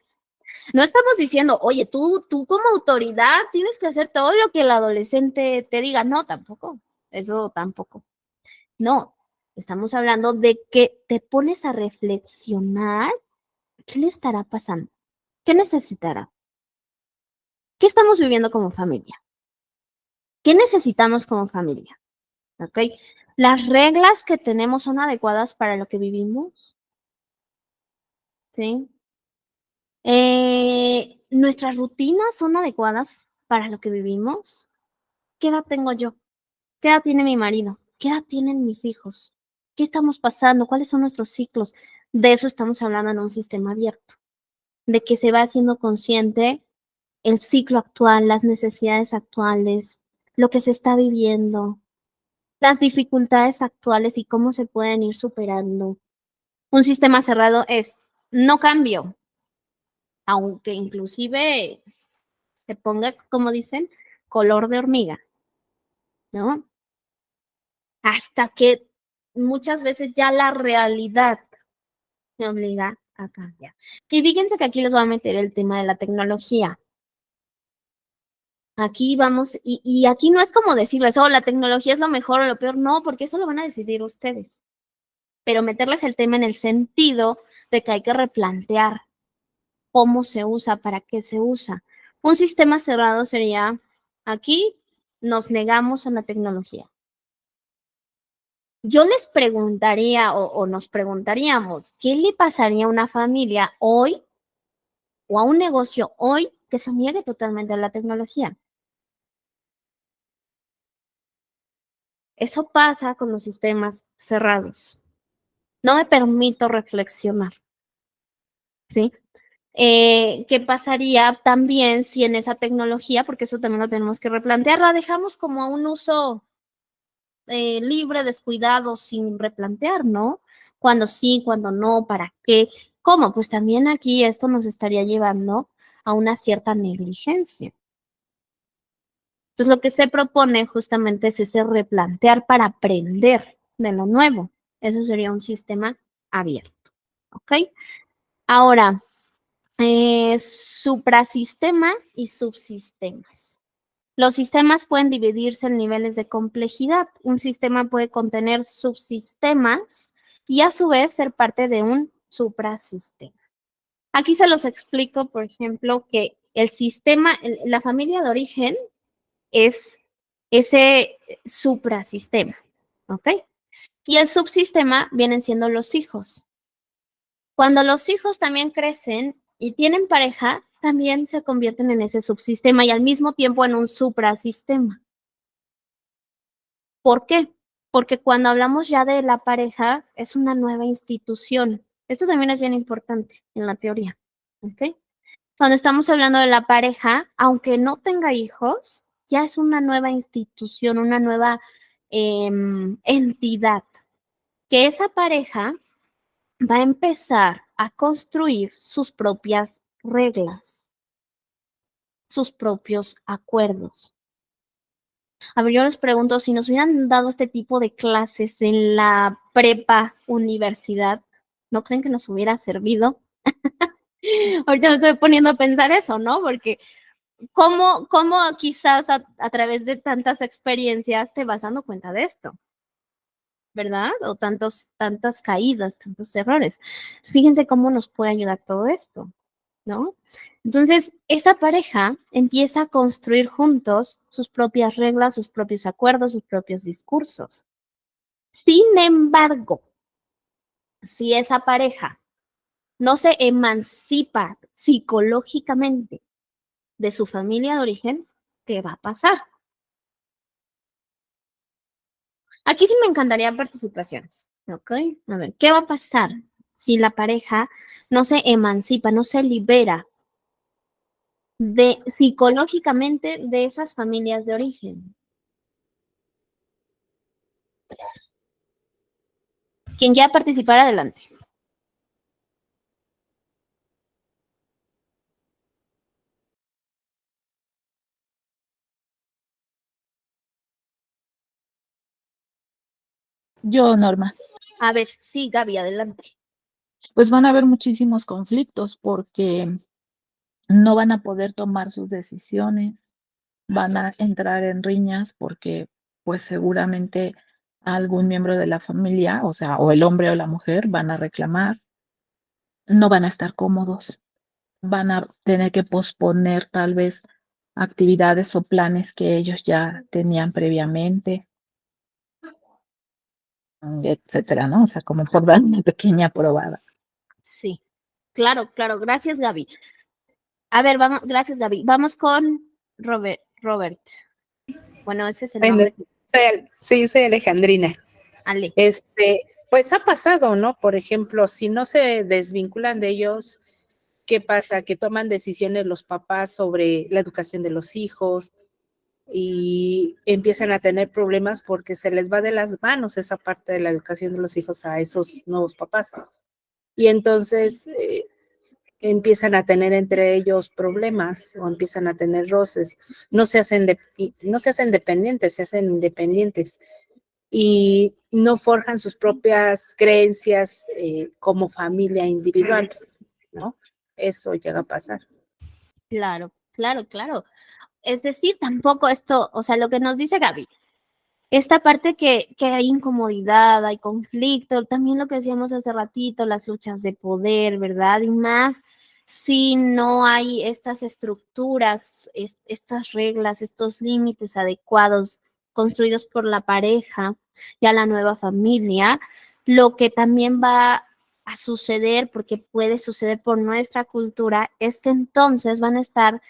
No estamos diciendo, oye, tú como autoridad tienes que hacer todo lo que el adolescente te diga. No, tampoco. Eso tampoco. No, estamos hablando de que te pones a reflexionar qué le estará pasando, qué necesitará, qué estamos viviendo como familia, qué necesitamos como familia, ¿ok? ¿Las reglas que tenemos son adecuadas para lo que vivimos? ¿Sí? ¿Nuestras rutinas son adecuadas para lo que vivimos? ¿Qué edad tengo yo? ¿Qué edad tiene mi marido? ¿Qué edad tienen mis hijos? ¿Qué estamos pasando? ¿Cuáles son nuestros ciclos? De eso estamos hablando en un sistema abierto, de que se va haciendo consciente el ciclo actual, las necesidades actuales, lo que se está viviendo, las dificultades actuales y cómo se pueden ir superando. Un sistema cerrado es no cambio, aunque inclusive se ponga, como dicen, color de hormiga, ¿no? Hasta que muchas veces ya la realidad me obliga a cambiar. Y fíjense que aquí les voy a meter el tema de la tecnología. Aquí vamos, y aquí no es como decirles, oh, la tecnología es lo mejor o lo peor, no, porque eso lo van a decidir ustedes. Pero meterles el tema en el sentido de que hay que replantear cómo se usa, para qué se usa. Un sistema cerrado sería, aquí nos negamos a la tecnología. Yo les preguntaría o nos preguntaríamos, ¿qué le pasaría a una familia hoy o a un negocio hoy que se niegue totalmente a la tecnología? Eso pasa con los sistemas cerrados. No me permito reflexionar, ¿sí? ¿Qué pasaría también si en esa tecnología, porque eso también lo tenemos que replantear, la dejamos como a un uso libre, descuidado, sin replantear, ¿no? Cuando sí, cuando no, para qué, cómo, pues también aquí esto nos estaría llevando a una cierta negligencia. Entonces, lo que se propone justamente es ese replantear para aprender de lo nuevo. Eso sería un sistema abierto, ¿ok? Ahora, suprasistema y subsistemas. Los sistemas pueden dividirse en niveles de complejidad. Un sistema puede contener subsistemas y a su vez ser parte de un suprasistema. Aquí se los explico, por ejemplo, que el sistema, la familia de origen es ese suprasistema, ¿ok? Y el subsistema vienen siendo los hijos. Cuando los hijos también crecen y tienen pareja, también se convierten en ese subsistema y al mismo tiempo en un suprasistema. ¿Por qué? Porque cuando hablamos ya de la pareja, es una nueva institución. Esto también es bien importante en la teoría, ¿ok? Cuando estamos hablando de la pareja, aunque no tenga hijos, ya es una nueva institución, una nueva entidad, que esa pareja va a empezar a construir sus propias reglas, sus propios acuerdos. A ver, yo les pregunto, si nos hubieran dado este tipo de clases en la prepa universidad, ¿no creen que nos hubiera servido? Ahorita me estoy poniendo a pensar eso, ¿no? Porque ¿cómo quizás a través de tantas experiencias te vas dando cuenta de esto? ¿Verdad? O tantas caídas, tantos errores. Fíjense cómo nos puede ayudar todo esto, ¿no? Entonces, esa pareja empieza a construir juntos sus propias reglas, sus propios acuerdos, sus propios discursos. Sin embargo, si esa pareja no se emancipa psicológicamente de su familia de origen, ¿qué va a pasar? Aquí sí me encantaría participaciones, ¿ok? A ver, ¿qué va a pasar si la pareja no se emancipa, no se libera de psicológicamente de esas familias de origen? Quien quiera participar, adelante. Yo, Norma, A ver, sí, Gaby, adelante. pues van a haber muchísimos conflictos porque no van a poder tomar sus decisiones, van a entrar en riñas porque pues seguramente algún miembro de la familia, o sea, o el hombre o la mujer van a reclamar, no van a estar cómodos, van a tener que posponer tal vez actividades o planes que ellos ya tenían previamente, etcétera, ¿no? O sea, como por dar una pequeña probada. Sí, claro, claro. Gracias, Gaby. A ver, vamos, gracias, Gaby. Vamos con Robert. Bueno, ese es el nombre. Sí, soy Alejandrina. Ale. Pues ha pasado, ¿no? Por ejemplo, si no se desvinculan de ellos, ¿qué pasa? Que toman decisiones los papás sobre la educación de los hijos y empiezan a tener problemas porque se les va de las manos esa parte de la educación de los hijos a esos nuevos papás. Y entonces empiezan a tener entre ellos problemas o empiezan a tener roces. No se hacen dependientes, se hacen independientes y no forjan sus propias creencias como familia individual, ¿no? Eso llega a pasar. Claro, claro, claro. Es decir, tampoco esto, o sea, lo que nos dice Gaby, esta parte que hay incomodidad, hay conflicto, también lo que decíamos hace ratito, las luchas de poder, ¿verdad? Y más si no hay estas estructuras, estas reglas, estos límites adecuados construidos por la pareja y a la nueva familia, lo que también va a suceder, porque puede suceder por nuestra cultura, es que entonces van a estar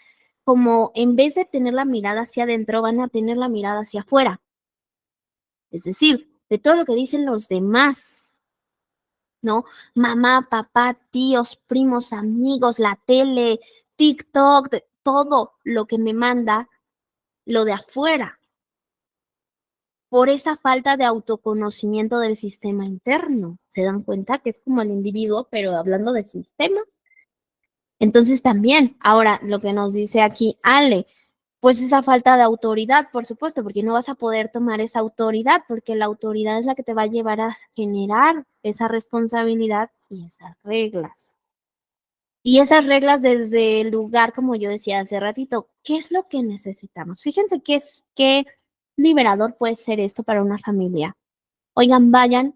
como, en vez de tener la mirada hacia adentro, van a tener la mirada hacia afuera. Es decir, de todo lo que dicen los demás, ¿no? Mamá, papá, tíos, primos, amigos, la tele, TikTok, todo lo que me manda, lo de afuera, por esa falta de autoconocimiento del sistema interno. ¿Se dan cuenta que es como el individuo, pero hablando de sistema? Entonces también, ahora lo que nos dice aquí Ale, pues esa falta de autoridad, por supuesto, porque no vas a poder tomar esa autoridad, porque la autoridad es la que te va a llevar a generar esa responsabilidad y esas reglas. Y esas reglas desde el lugar, como yo decía hace ratito, ¿qué es lo que necesitamos? Fíjense qué liberador puede ser esto para una familia. Oigan, vayan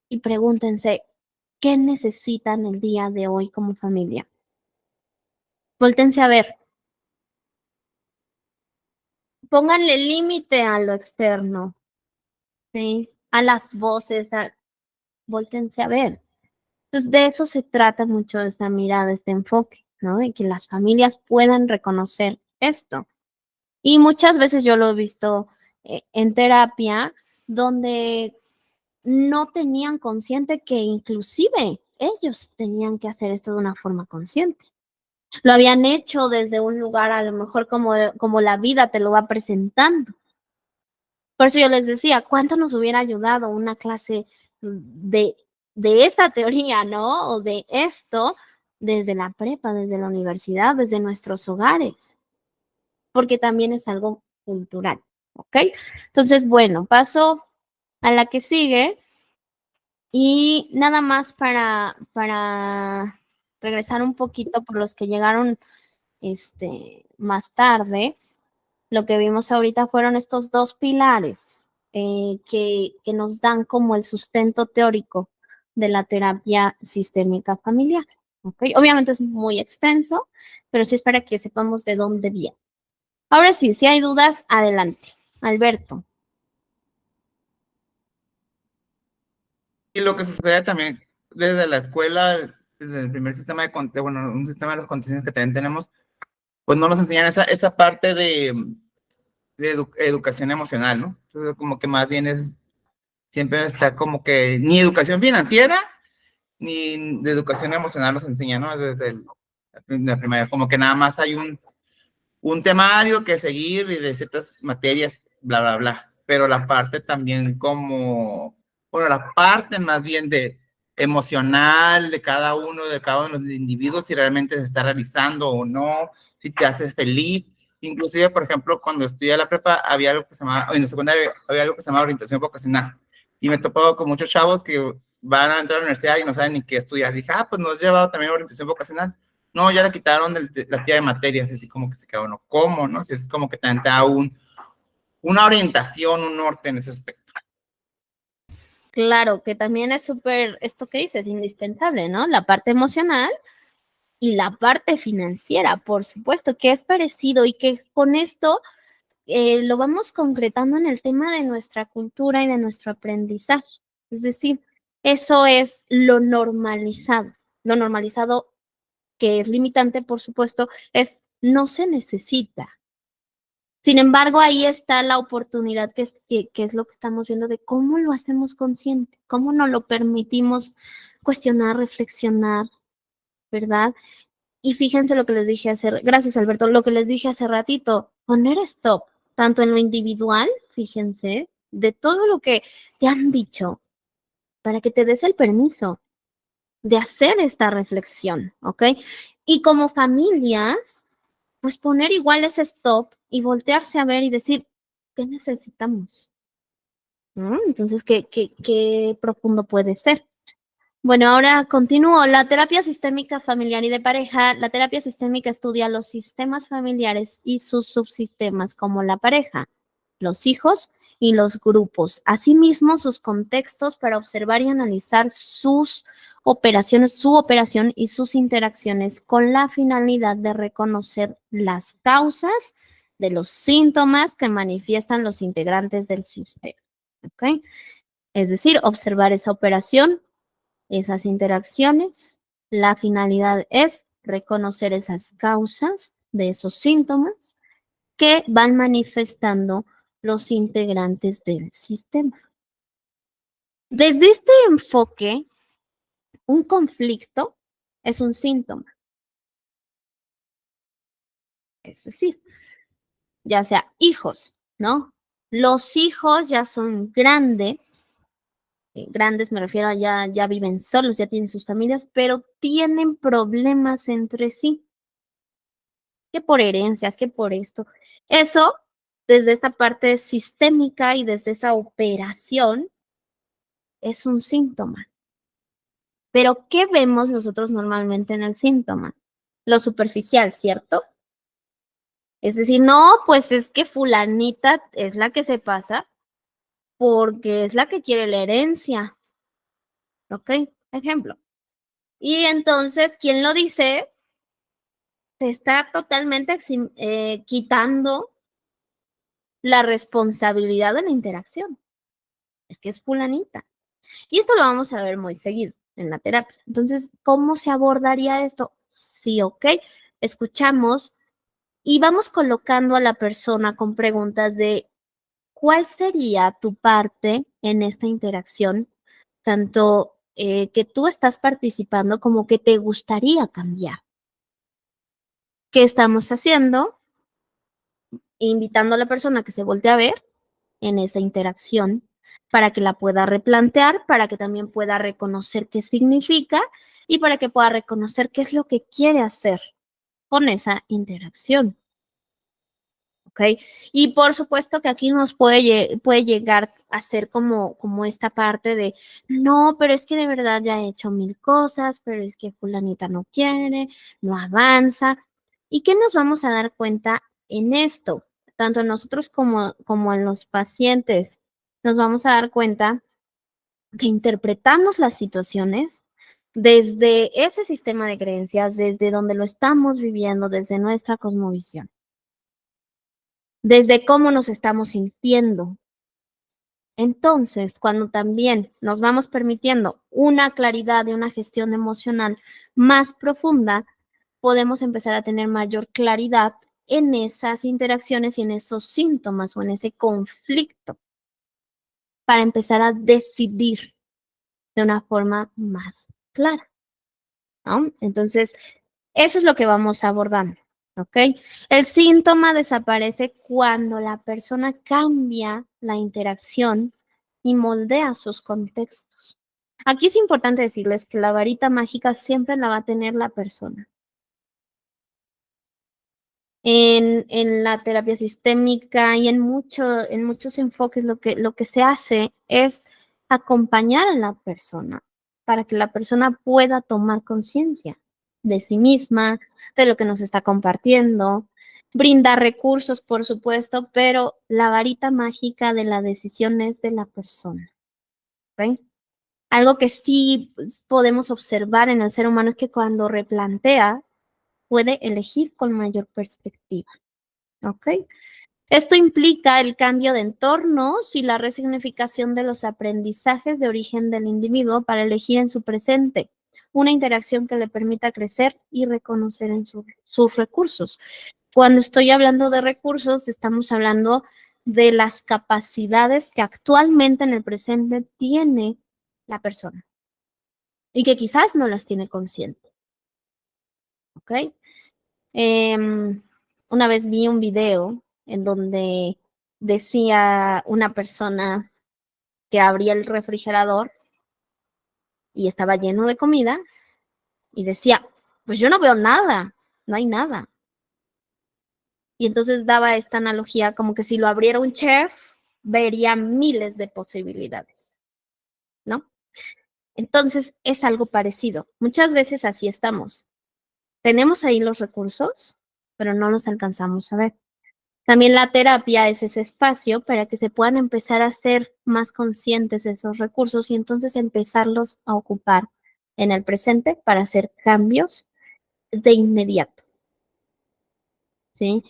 y pregúntense, ¿qué necesitan el día de hoy como familia? Vóltense a ver. Pónganle límite a lo externo, ¿sí? A las voces, vóltense a ver. Entonces, de eso se trata mucho esta mirada, este enfoque, ¿no? De que las familias puedan reconocer esto. Y muchas veces yo lo he visto en terapia, donde no tenían consciente que inclusive ellos tenían que hacer esto de una forma consciente. Lo habían hecho desde un lugar a lo mejor como la vida te lo va presentando. Por eso yo les decía, ¿cuánto nos hubiera ayudado una clase de esta teoría, ¿no? O de esto desde la prepa, desde la universidad, desde nuestros hogares, porque también es algo cultural, ¿ok? Entonces, bueno, paso a la que sigue y nada más para regresar un poquito por los que llegaron más tarde. Lo que vimos ahorita fueron estos dos pilares que nos dan como el sustento teórico de la terapia sistémica familiar. ¿Okay? Obviamente es muy extenso, pero sí es para que sepamos de dónde viene. Ahora sí, si hay dudas, adelante. Alberto. Y lo que sucede también desde la escuela, desde el primer sistema bueno, un sistema de los contenidos que también tenemos, pues no nos enseñan esa parte de educación emocional, ¿no? Entonces, como que más bien siempre está como que ni educación financiera, ni de educación emocional nos enseñan, ¿no? Desde la primaria, como que nada más hay un temario que seguir y de ciertas materias, bla, bla, bla. Pero la parte también como bueno, la parte más bien de emocional de cada uno de los individuos, si realmente se está realizando o no, si te haces feliz. Inclusive, por ejemplo, cuando estudié la prepa, había algo que se llamaba, en la secundaria había algo que se llamaba orientación vocacional. Y me topaba con muchos chavos que van a entrar a la universidad y no saben ni qué estudiar. Y dije, pues nos has llevado también orientación vocacional. No, ya le quitaron la tía de materias, así como que se quedó, no, ¿cómo? ¿No? Si es como que también te da una orientación, un norte en ese aspecto. Claro, que también es súper, esto que dices, indispensable, ¿no? La parte emocional y la parte financiera, por supuesto, que es parecido y que con esto lo vamos concretando en el tema de nuestra cultura y de nuestro aprendizaje. Es decir, eso es lo normalizado. Lo normalizado, que es limitante, por supuesto, es no se necesita. Sin embargo, ahí está la oportunidad que es lo que estamos viendo de cómo lo hacemos consciente, cómo nos lo permitimos cuestionar, reflexionar, ¿verdad? Y fíjense lo que les dije gracias Alberto, lo que les dije hace ratito, poner stop, tanto en lo individual, fíjense, de todo lo que te han dicho, para que te des el permiso de hacer esta reflexión, ¿ok? Y como familias, pues poner igual ese stop y voltearse a ver y decir, ¿qué necesitamos? ¿No? Entonces, ¿qué profundo puede ser? Bueno, ahora continúo. La terapia sistémica familiar y de pareja. La terapia sistémica estudia los sistemas familiares y sus subsistemas como la pareja, los hijos y los grupos. Asimismo, sus contextos para observar y analizar sus operaciones, su operación y sus interacciones con la finalidad de reconocer las causas de los síntomas que manifiestan los integrantes del sistema. ¿Ok? Es decir, observar esa operación, esas interacciones. La finalidad es reconocer esas causas de esos síntomas que van manifestando los integrantes del sistema. Desde este enfoque, un conflicto es un síntoma. Es decir, ya sea hijos, ¿no? Los hijos ya son grandes. Grandes me refiero a ya viven solos, ya tienen sus familias, pero tienen problemas entre sí. Que por herencias, que por esto. Eso, desde esta parte sistémica y desde esa operación, es un síntoma. Pero, ¿qué vemos nosotros normalmente en el síntoma? Lo superficial, ¿cierto? Es decir, no, pues es que fulanita es la que se pasa porque es la que quiere la herencia. ¿Ok? Ejemplo. Y entonces, ¿quién lo dice? Se está totalmente quitando la responsabilidad de la interacción. Es que es fulanita. Y esto lo vamos a ver muy seguido en la terapia. Entonces, ¿cómo se abordaría esto? Sí, ok, escuchamos y vamos colocando a la persona con preguntas de ¿cuál sería tu parte en esta interacción? Tanto que tú estás participando como que te gustaría cambiar. ¿Qué estamos haciendo? Invitando a la persona que se voltee a ver en esa interacción para que la pueda replantear, para que también pueda reconocer qué significa y para que pueda reconocer qué es lo que quiere hacer con esa interacción. ¿Ok? Y por supuesto que aquí nos puede llegar a ser como esta parte de, no, pero es que de verdad ya he hecho 1000 cosas, pero es que fulanita no quiere, no avanza. ¿Y qué nos vamos a dar cuenta en esto? Tanto en nosotros como en los pacientes, nos vamos a dar cuenta que interpretamos las situaciones desde ese sistema de creencias, desde donde lo estamos viviendo, desde nuestra cosmovisión, desde cómo nos estamos sintiendo. Entonces, cuando también nos vamos permitiendo una claridad de una gestión emocional más profunda, podemos empezar a tener mayor claridad en esas interacciones y en esos síntomas o en ese conflicto para empezar a decidir de una forma más clara, ¿no? Entonces, eso es lo que vamos abordando, ¿ok? El síntoma desaparece cuando la persona cambia la interacción y moldea sus contextos. Aquí es importante decirles que la varita mágica siempre la va a tener la persona. En la terapia sistémica y en muchos enfoques lo que se hace es acompañar a la persona para que la persona pueda tomar conciencia de sí misma, de lo que nos está compartiendo, brindar recursos, por supuesto, pero la varita mágica de la decisión es de la persona. ¿Ok? Algo que sí podemos observar en el ser humano es que cuando replantea, puede elegir con mayor perspectiva. ¿Ok? Esto implica el cambio de entornos y la resignificación de los aprendizajes de origen del individuo para elegir en su presente una interacción que le permita crecer y reconocer en sus recursos. Cuando estoy hablando de recursos, estamos hablando de las capacidades que actualmente en el presente tiene la persona y que quizás no las tiene consciente. ¿Ok? Una vez vi un video en donde decía una persona que abría el refrigerador y estaba lleno de comida y decía, pues yo no veo nada, no hay nada. Y entonces daba esta analogía como que si lo abriera un chef, vería miles de posibilidades, ¿no? Entonces es algo parecido. Muchas veces así estamos. Tenemos ahí los recursos, pero no los alcanzamos a ver. También la terapia es ese espacio para que se puedan empezar a ser más conscientes de esos recursos y entonces empezarlos a ocupar en el presente para hacer cambios de inmediato. ¿Sí?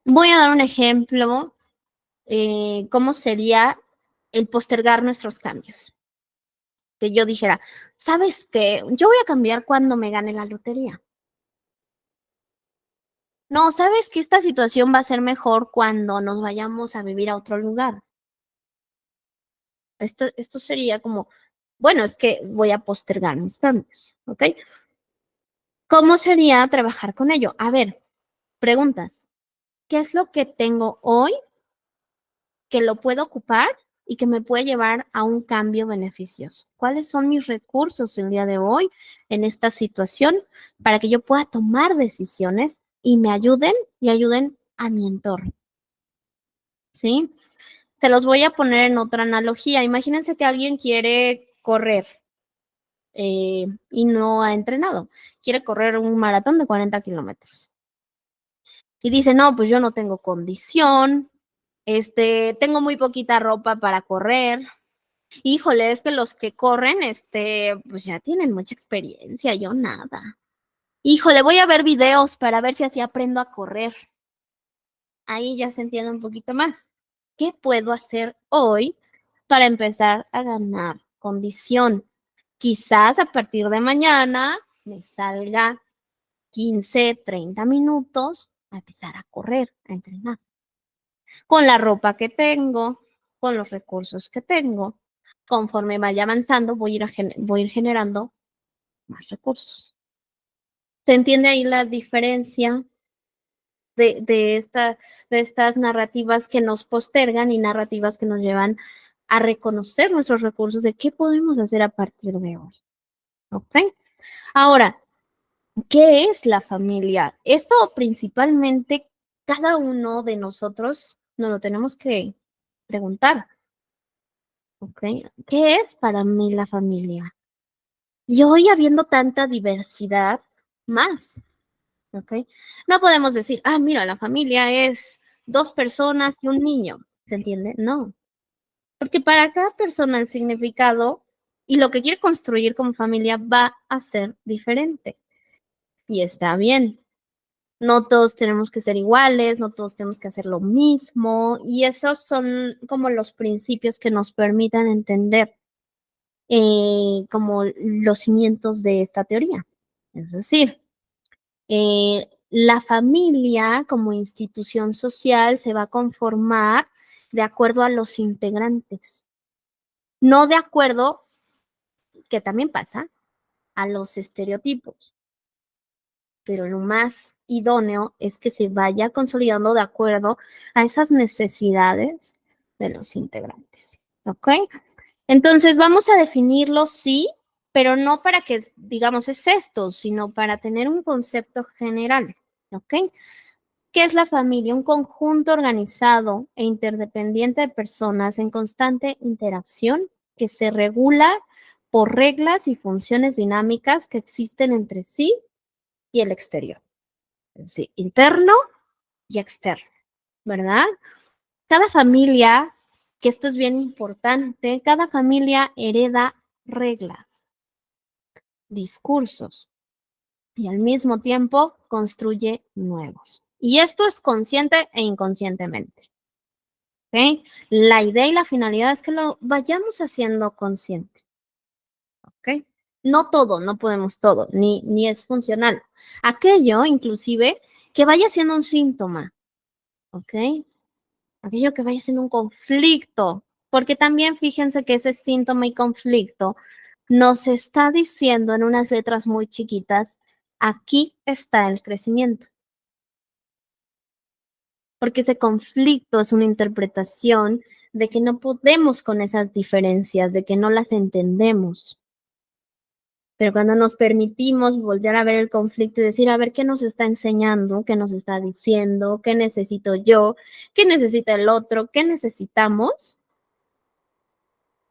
Voy a dar un ejemplo, cómo sería el postergar nuestros cambios. Que yo dijera, ¿sabes qué? Yo voy a cambiar cuando me gane la lotería. No, ¿sabes que esta situación va a ser mejor cuando nos vayamos a vivir a otro lugar? Esto sería como, bueno, es que voy a postergar mis cambios, ¿ok? ¿Cómo sería trabajar con ello? A ver, preguntas. ¿Qué es lo que tengo hoy que lo puedo ocupar y que me puede llevar a un cambio beneficioso? ¿Cuáles son mis recursos el día de hoy en esta situación para que yo pueda tomar decisiones y me ayuden y ayuden a mi entorno? ¿Sí? Te los voy a poner en otra analogía. Imagínense que alguien quiere correr y no ha entrenado. Quiere correr un maratón de 40 kilómetros. Y dice, no, pues yo no tengo condición, tengo muy poquita ropa para correr. Híjole, es que los que corren, pues ya tienen mucha experiencia, yo nada. Híjole, voy a ver videos para ver si así aprendo a correr. Ahí ya se entiende un poquito más. ¿Qué puedo hacer hoy para empezar a ganar condición? Quizás a partir de mañana me salga 15, 30 minutos a empezar a correr, a entrenar. Con la ropa que tengo, con los recursos que tengo, conforme vaya avanzando, voy a ir generando más recursos. ¿Se entiende ahí la diferencia de estas narrativas que nos postergan y narrativas que nos llevan a reconocer nuestros recursos de qué podemos hacer a partir de hoy? ¿Ok? Ahora, ¿qué es la familia? Esto principalmente cada uno de nosotros nos lo tenemos que preguntar. ¿Ok? ¿Qué es para mí la familia? Y hoy habiendo tanta diversidad, más. ¿Ok? No podemos decir, mira, la familia es 2 personas y un niño. ¿Se entiende? No. Porque para cada persona el significado y lo que quiere construir como familia va a ser diferente. Y está bien. No todos tenemos que ser iguales, no todos tenemos que hacer lo mismo. Y esos son como los principios que nos permitan entender como los cimientos de esta teoría. Es decir, la familia como institución social se va a conformar de acuerdo a los integrantes, no de acuerdo, que también pasa, a los estereotipos. Pero lo más idóneo es que se vaya consolidando de acuerdo a esas necesidades de los integrantes. ¿Ok? Entonces vamos a definirlo, sí, pero no para que digamos es esto, sino para tener un concepto general. ¿Ok? ¿Qué es la familia? Un conjunto organizado e interdependiente de personas en constante interacción que se regula por reglas y funciones dinámicas que existen entre sí y el exterior. Es decir, interno y externo, ¿verdad? Cada familia, que esto es bien importante, cada familia hereda reglas, discursos y al mismo tiempo construye nuevos. Y esto es consciente e inconscientemente. ¿Ok? La idea y la finalidad es que lo vayamos haciendo consciente. ¿Ok? No todo, no podemos todo, ni es funcional. Aquello, inclusive, que vaya siendo un síntoma. ¿Ok? Aquello que vaya siendo un conflicto, porque también fíjense que ese síntoma y conflicto nos está diciendo en unas letras muy chiquitas, aquí está el crecimiento. Porque ese conflicto es una interpretación de que no podemos con esas diferencias, de que no las entendemos. Pero cuando nos permitimos volver a ver el conflicto y decir, a ver, ¿qué nos está enseñando? ¿Qué nos está diciendo? ¿Qué necesito yo? ¿Qué necesita el otro? ¿Qué necesitamos?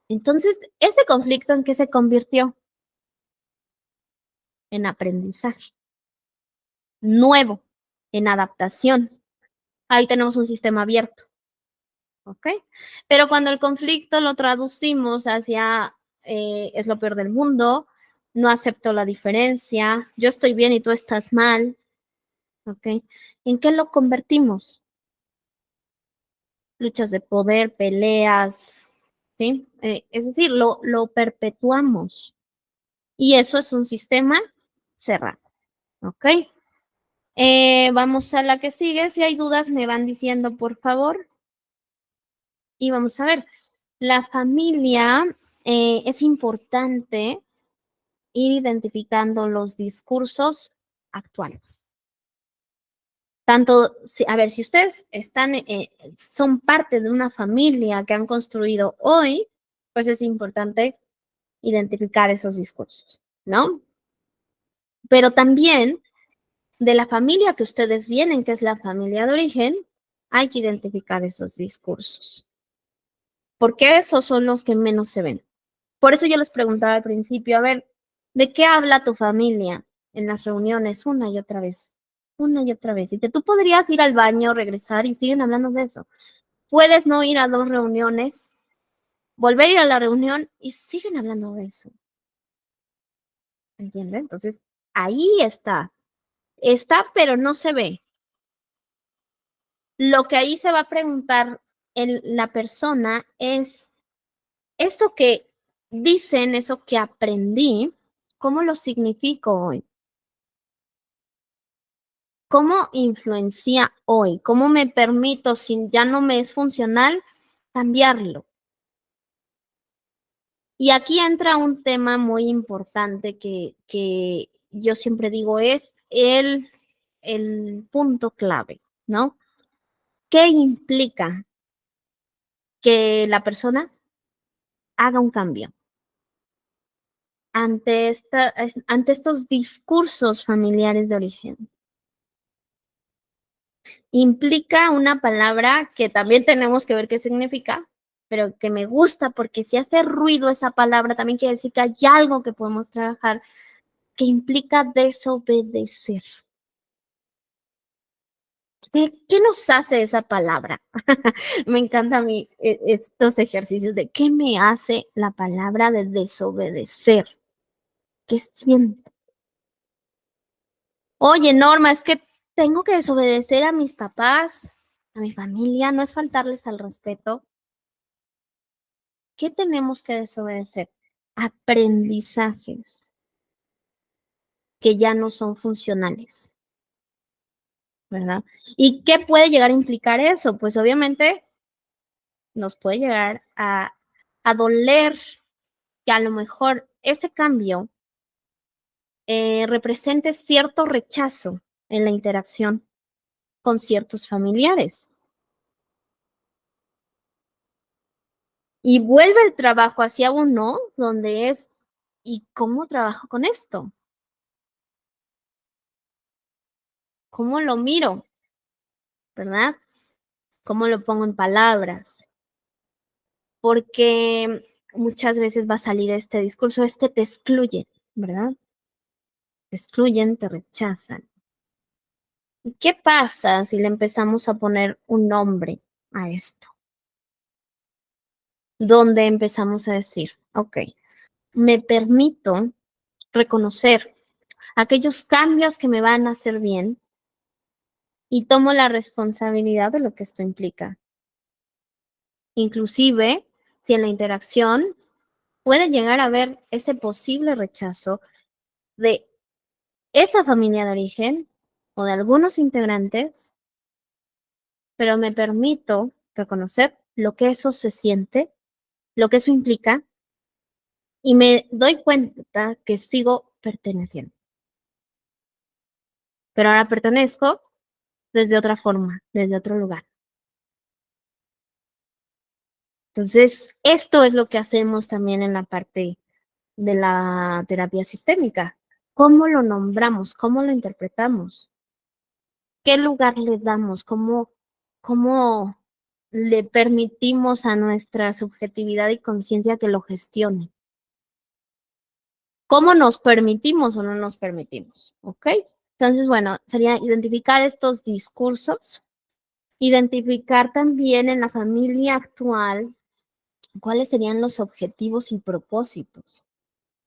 Entonces, ese conflicto, ¿en qué se convirtió? En aprendizaje nuevo, en adaptación. Ahí tenemos un sistema abierto, ¿ok? Pero cuando el conflicto lo traducimos hacia es lo peor del mundo, no acepto la diferencia, yo estoy bien y tú estás mal, ¿ok? ¿En qué lo convertimos? Luchas de poder, peleas, ¿sí? Es decir, lo perpetuamos. Y eso es un sistema cerrado, ¿ok? Vamos a la que sigue. Si hay dudas, me van diciendo, por favor. Y vamos a ver. La familia es importante ir identificando los discursos actuales. Tanto, a ver, si ustedes son parte de una familia que han construido hoy, pues es importante identificar esos discursos, ¿no? Pero también de la familia que ustedes vienen, que es la familia de origen, hay que identificar esos discursos, porque esos son los que menos se ven. Por eso yo les preguntaba al principio, a ver, ¿de qué habla tu familia en las reuniones una y otra vez? Una y otra vez. Y que tú podrías ir al baño, regresar y siguen hablando de eso. Puedes no ir a 2 reuniones, volver a ir a la reunión y siguen hablando de eso. ¿Entienden? Entonces, ahí está. Está, pero no se ve. Lo que ahí se va a preguntar la persona es, eso que dicen, eso que aprendí, ¿cómo lo significo hoy? ¿Cómo influencia hoy? ¿Cómo me permito, si ya no me es funcional, cambiarlo? Y aquí entra un tema muy importante que yo siempre digo es el punto clave, ¿no? ¿Qué implica que la persona haga un cambio ante estos discursos familiares de origen? Implica una palabra que también tenemos que ver qué significa, pero que me gusta porque si hace ruido esa palabra, también quiere decir que hay algo que podemos trabajar que implica desobedecer. ¿Qué nos hace esa palabra? Me encanta a mí estos ejercicios de qué me hace la palabra de desobedecer. ¿Qué siento? Oye, Norma, es que tengo que desobedecer a mis papás, a mi familia, no es faltarles al respeto. ¿Qué tenemos que desobedecer? Aprendizajes que ya no son funcionales, ¿verdad? ¿Y qué puede llegar a implicar eso? Pues obviamente nos puede llegar a doler que a lo mejor ese cambio represente cierto rechazo en la interacción con ciertos familiares. Y vuelve el trabajo hacia uno, donde es, ¿y cómo trabajo con esto? ¿Cómo lo miro? ¿Verdad? ¿Cómo lo pongo en palabras? Porque muchas veces va a salir este discurso, te excluyen, ¿verdad? Te excluyen, te rechazan. ¿Y qué pasa si le empezamos a poner un nombre a esto? Donde empezamos a decir, ok, me permito reconocer aquellos cambios que me van a hacer bien y tomo la responsabilidad de lo que esto implica. Inclusive, si en la interacción puede llegar a haber ese posible rechazo de esa familia de origen o de algunos integrantes, pero me permito reconocer lo que eso se siente, lo que eso implica, y me doy cuenta que sigo perteneciendo. Pero ahora pertenezco desde otra forma, desde otro lugar. Entonces, esto es lo que hacemos también en la parte de la terapia sistémica. ¿Cómo lo nombramos? ¿Cómo lo interpretamos? ¿Qué lugar le damos? ¿Cómo le permitimos a nuestra subjetividad y conciencia que lo gestione? ¿Cómo nos permitimos o no nos permitimos? ¿Ok? Entonces, bueno, sería identificar estos discursos, identificar también en la familia actual cuáles serían los objetivos y propósitos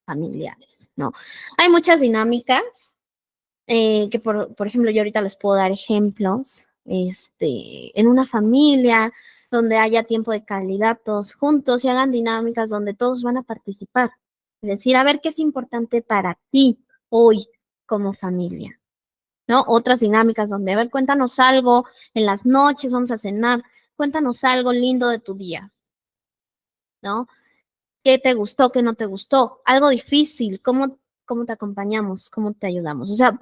familiares, ¿no? Hay muchas dinámicas que, por ejemplo, yo ahorita les puedo dar ejemplos, en una familia donde haya tiempo de calidad todos juntos y hagan dinámicas donde todos van a participar. Es decir, a ver qué es importante para ti hoy como familia, ¿no? Otras dinámicas donde, a ver, cuéntanos algo en las noches, vamos a cenar, cuéntanos algo lindo de tu día, ¿no? ¿Qué te gustó, qué no te gustó? Algo difícil, ¿cómo te acompañamos? ¿Cómo te ayudamos? O sea,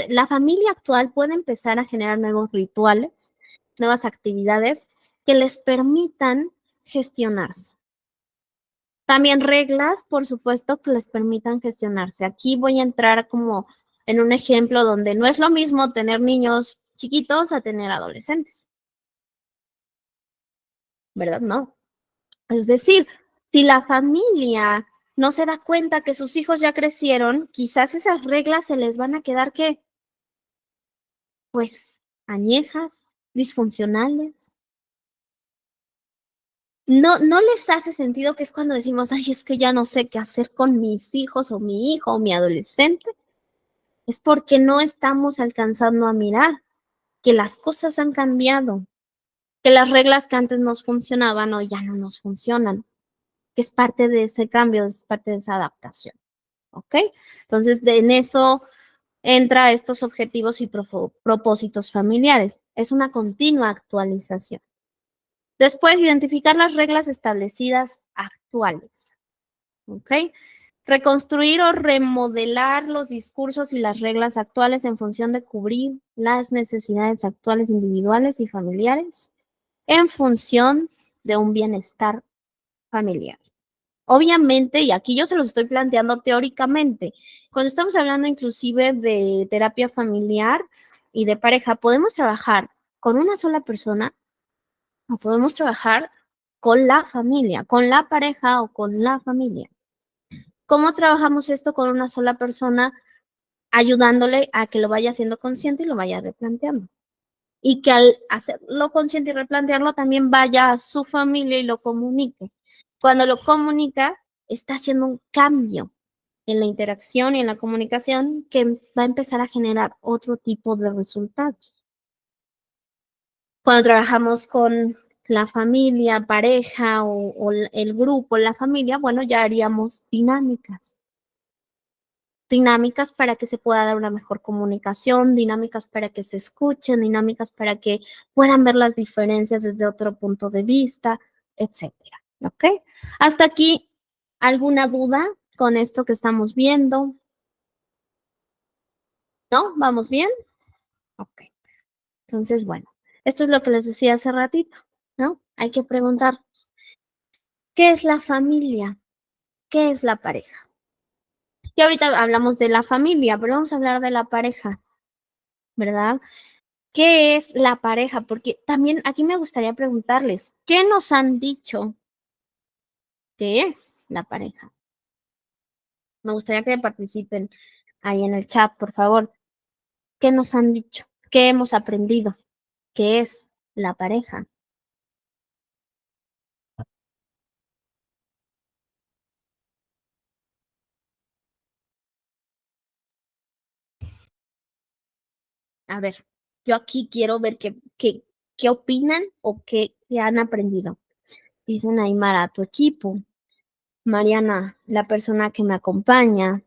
la familia actual puede empezar a generar nuevos rituales, nuevas actividades que les permitan gestionarse. También reglas, por supuesto, que les permitan gestionarse. Aquí voy a entrar como en un ejemplo donde no es lo mismo tener niños chiquitos a tener adolescentes. ¿Verdad? No. Es decir, si la familia no se da cuenta que sus hijos ya crecieron, quizás esas reglas se les van a quedar que, pues, añejas, disfuncionales. No les hace sentido, que es cuando decimos, ay, es que ya no sé qué hacer con mis hijos o mi hijo o mi adolescente. Es porque no estamos alcanzando a mirar que las cosas han cambiado, que las reglas que antes nos funcionaban hoy ya no nos funcionan, que es parte de ese cambio, es parte de esa adaptación. ¿Ok? Entonces, en eso entra estos objetivos y propósitos familiares. Es una continua actualización. Después, identificar las reglas establecidas actuales. ¿Ok? Reconstruir o remodelar los discursos y las reglas actuales en función de cubrir las necesidades actuales individuales y familiares en función de un bienestar familiar. Obviamente, y aquí yo se los estoy planteando teóricamente, cuando estamos hablando inclusive de terapia familiar y de pareja, podemos trabajar con una sola persona o podemos trabajar con la familia, con la pareja o con la familia. ¿Cómo trabajamos esto con una sola persona? Ayudándole a que lo vaya haciendo consciente y lo vaya replanteando. Y que al hacerlo consciente y replantearlo también vaya a su familia y lo comunique. Cuando lo comunica, está haciendo un cambio en la interacción y en la comunicación que va a empezar a generar otro tipo de resultados. Cuando trabajamos con la familia, pareja o el grupo, la familia, bueno, ya haríamos dinámicas para que se pueda dar una mejor comunicación, dinámicas para que se escuchen, dinámicas para que puedan ver las diferencias desde otro punto de vista, etcétera. ¿Ok? Hasta aquí, ¿alguna duda con esto que estamos viendo? ¿No? ¿Vamos bien? Ok. Entonces, bueno, esto es lo que les decía hace ratito, ¿no? Hay que preguntarnos, ¿Qué es la familia? ¿Qué es la pareja? Y ahorita hablamos de la familia, pero vamos a hablar de la pareja, ¿verdad? ¿Qué es la pareja? Porque también aquí me gustaría preguntarles, ¿qué nos han dicho que es la pareja? Me gustaría que participen ahí en el chat, por favor. ¿Qué nos han dicho? ¿Qué hemos aprendido? ¿Qué es la pareja? A ver, yo aquí quiero ver qué opinan o qué han aprendido. Dicen Aymara, tu equipo. Mariana, la persona que me acompaña.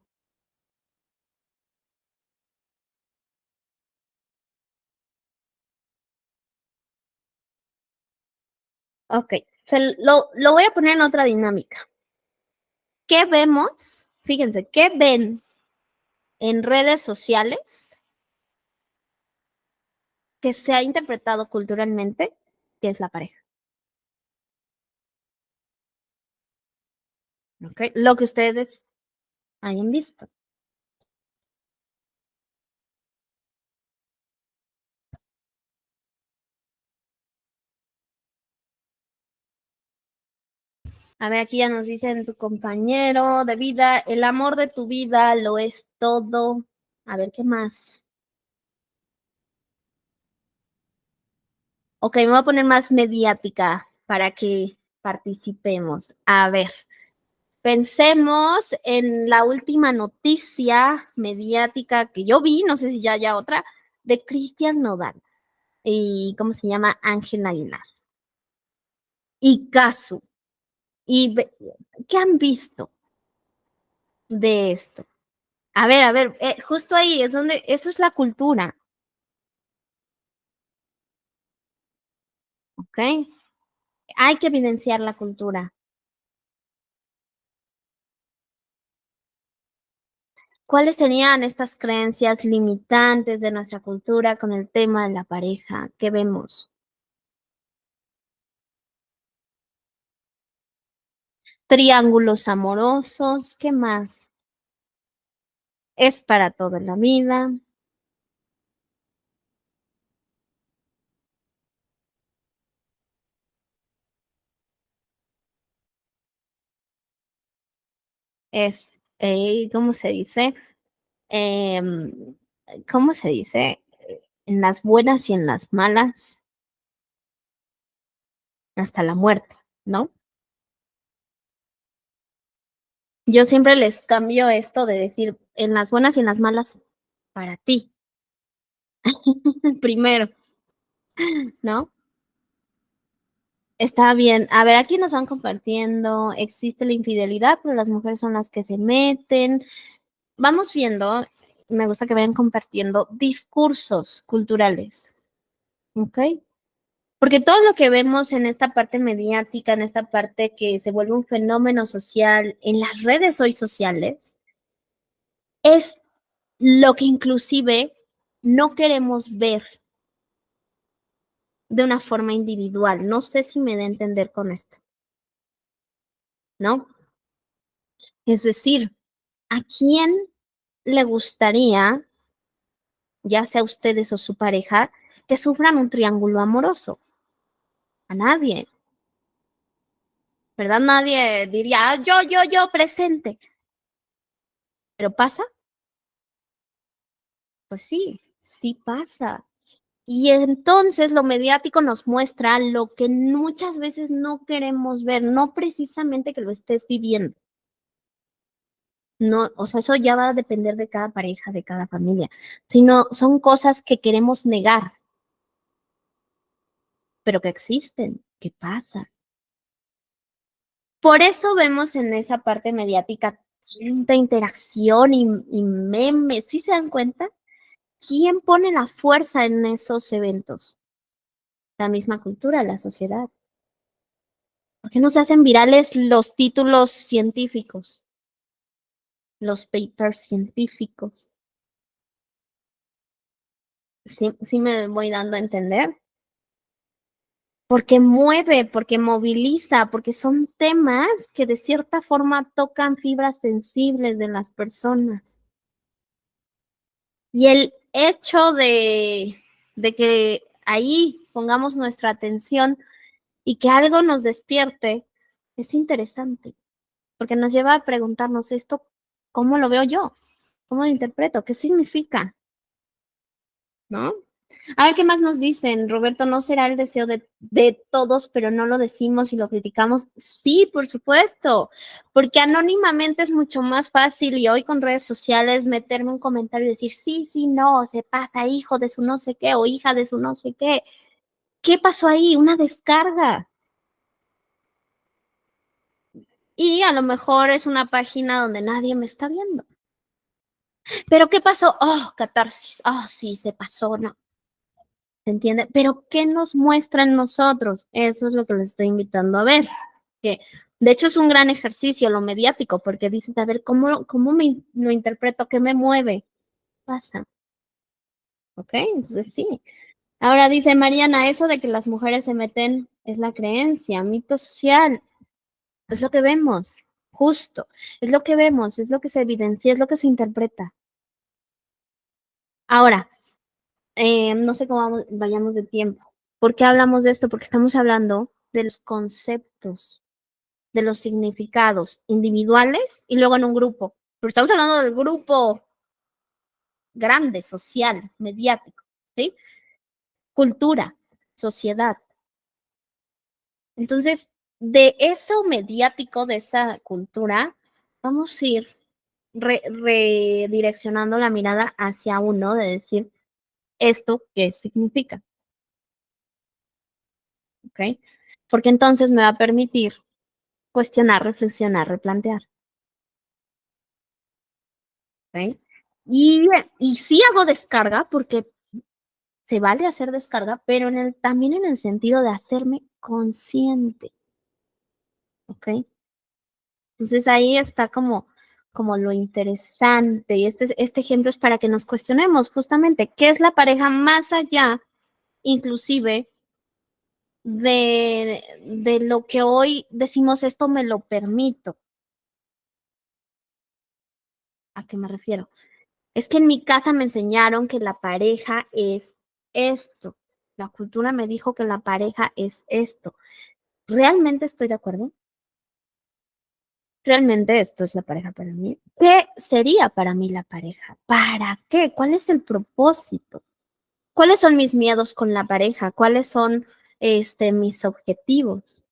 Ok, lo voy a poner en otra dinámica. ¿Qué vemos? Fíjense, ¿qué ven en redes sociales que se ha interpretado culturalmente que es la pareja? Ok, lo que ustedes hayan visto. A ver, aquí ya nos dicen tu compañero de vida, el amor de tu vida lo es todo. A ver, ¿qué más? Ok, me voy a poner más mediática para que participemos. A ver, pensemos en la última noticia mediática que yo vi, no sé si ya haya otra, de Cristian Nodal y ¿cómo se llama? Ángel Aguilar. Y Casu. ¿Qué han visto de esto? A ver, justo ahí es donde, eso es la cultura, ¿ok? Hay que evidenciar la cultura. ¿Cuáles serían estas creencias limitantes de nuestra cultura con el tema de la pareja? ¿Qué vemos? Triángulos amorosos, ¿qué más? Es para toda la vida. Es, ¿cómo se dice? Em, ¿Cómo se dice? En las buenas y en las malas, hasta la muerte, ¿no? Yo siempre les cambio esto de decir en las buenas y en las malas para ti, primero, ¿no? Está bien. A ver, aquí nos van compartiendo. Existe la infidelidad, pero las mujeres son las que se meten. Vamos viendo. Me gusta que vayan compartiendo discursos culturales. ¿Ok? Porque todo lo que vemos en esta parte mediática, en esta parte que se vuelve un fenómeno social, en las redes hoy sociales, es lo que inclusive no queremos ver de una forma individual. No sé si me da a entender con esto, ¿no? Es decir, ¿a quién le gustaría, ya sea ustedes o su pareja, que sufran un triángulo amoroso? A nadie, ¿verdad? Nadie diría, "Ah, yo, presente". ¿Pero pasa? Pues sí, sí pasa. Y entonces lo mediático nos muestra lo que muchas veces no queremos ver, no precisamente que lo estés viviendo. No, o sea, eso ya va a depender de cada pareja, de cada familia, sino son cosas que queremos negar, pero que existen, que pasan. Por eso vemos en esa parte mediática tanta interacción y memes. ¿Sí se dan cuenta? ¿Quién pone la fuerza en esos eventos? La misma cultura, la sociedad. ¿Por qué no se hacen virales los títulos científicos, los papers científicos? ¿Sí me voy dando a entender? porque mueve, porque moviliza, porque son temas que de cierta forma tocan fibras sensibles de las personas. Y el hecho de que ahí pongamos nuestra atención y que algo nos despierte es interesante, porque nos lleva a preguntarnos esto, ¿cómo lo veo yo? ¿Cómo lo interpreto? ¿Qué significa? ¿No? A ver qué más nos dicen, Roberto. ¿No será el deseo de todos, pero no lo decimos y lo criticamos? Sí, por supuesto, porque anónimamente es mucho más fácil y hoy con redes sociales meterme un comentario y decir, sí, sí, no, se pasa, hijo de su no sé qué o hija de su no sé qué. ¿Qué pasó ahí? Una descarga. Y a lo mejor es una página donde nadie me está viendo. ¿Pero qué pasó? Oh, catarsis. Oh, sí, se pasó, no. ¿Se entiende? Pero ¿qué nos muestra en nosotros? Eso es lo que les estoy invitando a ver. Que de hecho es un gran ejercicio lo mediático, porque dices, a ver, ¿cómo lo interpreto? ¿Qué me mueve? Pasa. ¿Ok? Entonces sí. Ahora dice Mariana, eso de que las mujeres se meten es la creencia, mito social. Es lo que vemos, justo. Es lo que vemos, es lo que se evidencia, es lo que se interpreta. Ahora, no sé cómo vayamos de tiempo. ¿Por qué hablamos de esto? Porque estamos hablando de los conceptos, de los significados individuales y luego en un grupo. Pero estamos hablando del grupo grande, social, mediático, ¿sí? Cultura, sociedad. Entonces, de eso mediático, de esa cultura, vamos a ir redireccionando la mirada hacia uno de decir, ¿esto qué significa? ¿Ok? Porque entonces me va a permitir cuestionar, reflexionar, replantear. ¿Ok? Y sí hago descarga porque se vale hacer descarga, pero también en el sentido de hacerme consciente. ¿Ok? Entonces ahí está como lo interesante. Y este ejemplo es para que nos cuestionemos justamente qué es la pareja más allá, inclusive, de lo que hoy decimos, esto me lo permito. ¿A qué me refiero? Es que en mi casa me enseñaron que la pareja es esto. La cultura me dijo que la pareja es esto. ¿Realmente estoy de acuerdo? ¿Realmente esto es la pareja para mí? ¿Qué sería para mí la pareja? ¿Para qué? ¿Cuál es el propósito? ¿Cuáles son mis miedos con la pareja? ¿Cuáles son mis objetivos?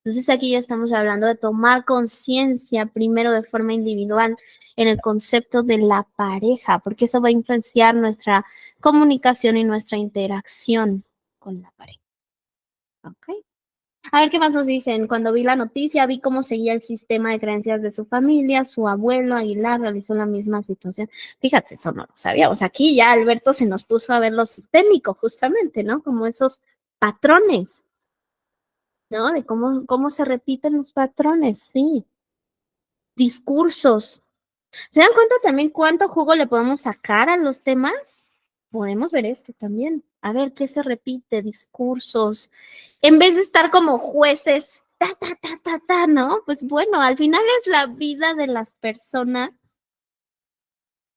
Entonces aquí ya estamos hablando de tomar conciencia primero de forma individual en el concepto de la pareja, porque eso va a influenciar nuestra comunicación y nuestra interacción con la pareja. ¿Ok? A ver qué más nos dicen. Cuando vi la noticia, vi cómo seguía el sistema de creencias de su familia. Su abuelo Aguilar realizó la misma situación. Fíjate, eso no lo sabíamos. Aquí ya Alberto se nos puso a ver lo sistémico, justamente, ¿no? Como esos patrones, ¿no? De cómo se repiten los patrones, sí. Discursos. ¿Se dan cuenta también cuánto jugo le podemos sacar a los temas? Podemos ver esto también. A ver qué se repite, discursos. En vez de estar como jueces, ¿no? Pues bueno, al final es la vida de las personas,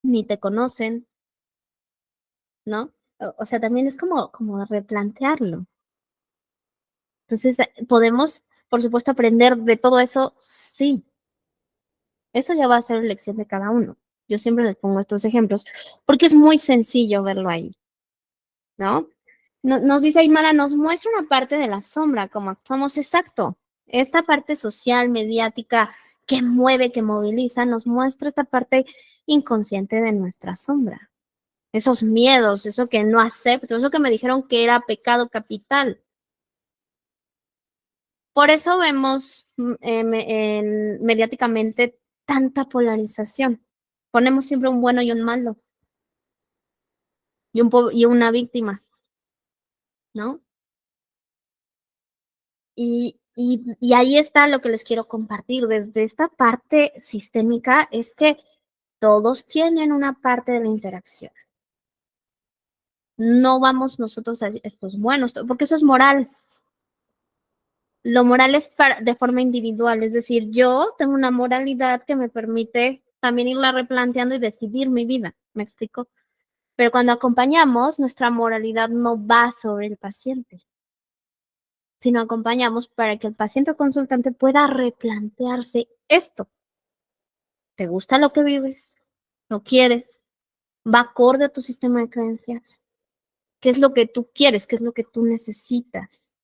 ni te conocen, ¿no? O sea, también es como replantearlo. Entonces, podemos, por supuesto, aprender de todo eso, sí. Eso ya va a ser elección de cada uno. Yo siempre les pongo estos ejemplos porque es muy sencillo verlo ahí, ¿no? Nos dice Aymara, nos muestra una parte de la sombra, como actuamos exacto. Esta parte social, mediática, que mueve, que moviliza, nos muestra esta parte inconsciente de nuestra sombra. Esos miedos, eso que no acepto, eso que me dijeron que era pecado capital. Por eso vemos mediáticamente tanta polarización. Ponemos siempre un bueno y un malo y una víctima, ¿no? Y ahí está lo que les quiero compartir desde esta parte sistémica, es que todos tienen una parte de la interacción. No vamos nosotros a esto es bueno, porque eso es moral. Lo moral es de forma individual, es decir, yo tengo una moralidad que me permite también irla replanteando y decidir mi vida, ¿me explico? Pero cuando acompañamos, nuestra moralidad no va sobre el paciente, sino acompañamos para que el paciente o consultante pueda replantearse esto. ¿Te gusta lo que vives? ¿Lo quieres? ¿Va acorde a tu sistema de creencias? ¿Qué es lo que tú quieres? ¿Qué es lo que tú necesitas?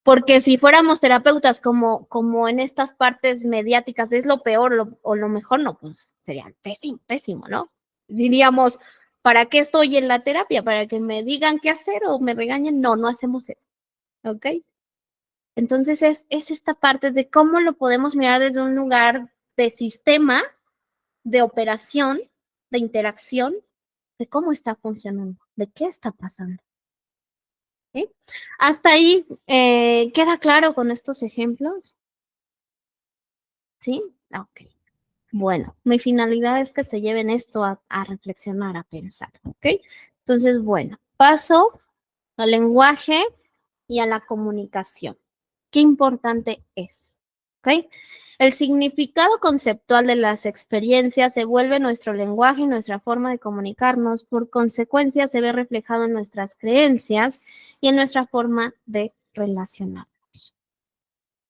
Porque si fuéramos terapeutas como en estas partes mediáticas de es lo peor o lo mejor, no, pues sería pésimo, pésimo, ¿no? Diríamos, ¿para qué estoy en la terapia? ¿Para que me digan qué hacer o me regañen? No, no hacemos eso, ¿ok? Entonces es esta parte de cómo lo podemos mirar desde un lugar de sistema, de operación, de interacción, de cómo está funcionando, de qué está pasando. ¿Sí? Hasta ahí, ¿queda claro con estos ejemplos? ¿Sí? Ok. Bueno, mi finalidad es que se lleven esto a reflexionar, a pensar, ¿ok? Entonces, bueno, paso al lenguaje y a la comunicación. Qué importante es, ¿ok? El significado conceptual de las experiencias se vuelve nuestro lenguaje y nuestra forma de comunicarnos. Por consecuencia, se ve reflejado en nuestras creencias y en nuestra forma de relacionarnos.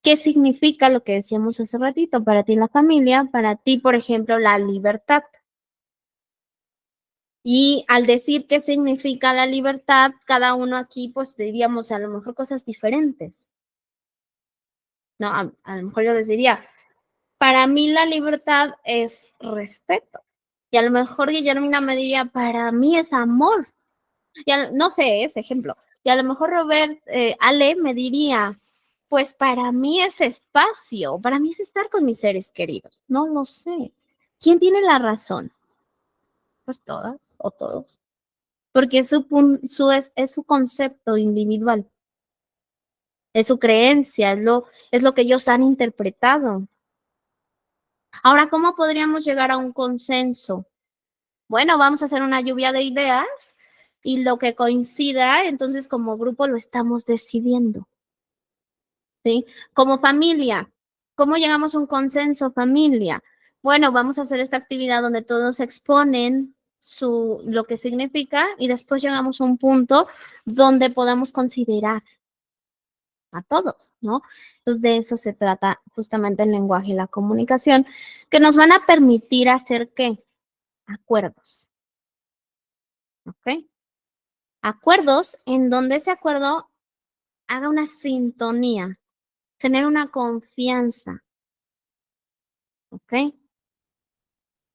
¿Qué significa lo que decíamos hace ratito? Para ti la familia, para ti, por ejemplo, la libertad. Y al decir qué significa la libertad, cada uno aquí, pues diríamos a lo mejor cosas diferentes. No, a lo mejor yo les diría, para mí la libertad es respeto. Y a lo mejor Guillermina me diría, para mí es amor. No sé, ese ejemplo. Y a lo mejor Ale me diría, pues para mí es espacio, para mí es estar con mis seres queridos. No lo sé. ¿Quién tiene la razón? Pues todas o todos. Porque es su concepto individual. Es su creencia, es lo que ellos han interpretado. Ahora, ¿cómo podríamos llegar a un consenso? Bueno, vamos a hacer una lluvia de ideas y lo que coincida, entonces como grupo lo estamos decidiendo. ¿Sí? Como familia, ¿cómo llegamos a un consenso, familia? Bueno, vamos a hacer esta actividad donde todos exponen lo que significa y después llegamos a un punto donde podamos considerar a todos, ¿no? Entonces, de eso se trata justamente el lenguaje y la comunicación, que nos van a permitir hacer, ¿qué? Acuerdos. ¿Ok? Acuerdos en donde ese acuerdo haga una sintonía, genere una confianza. ¿Ok?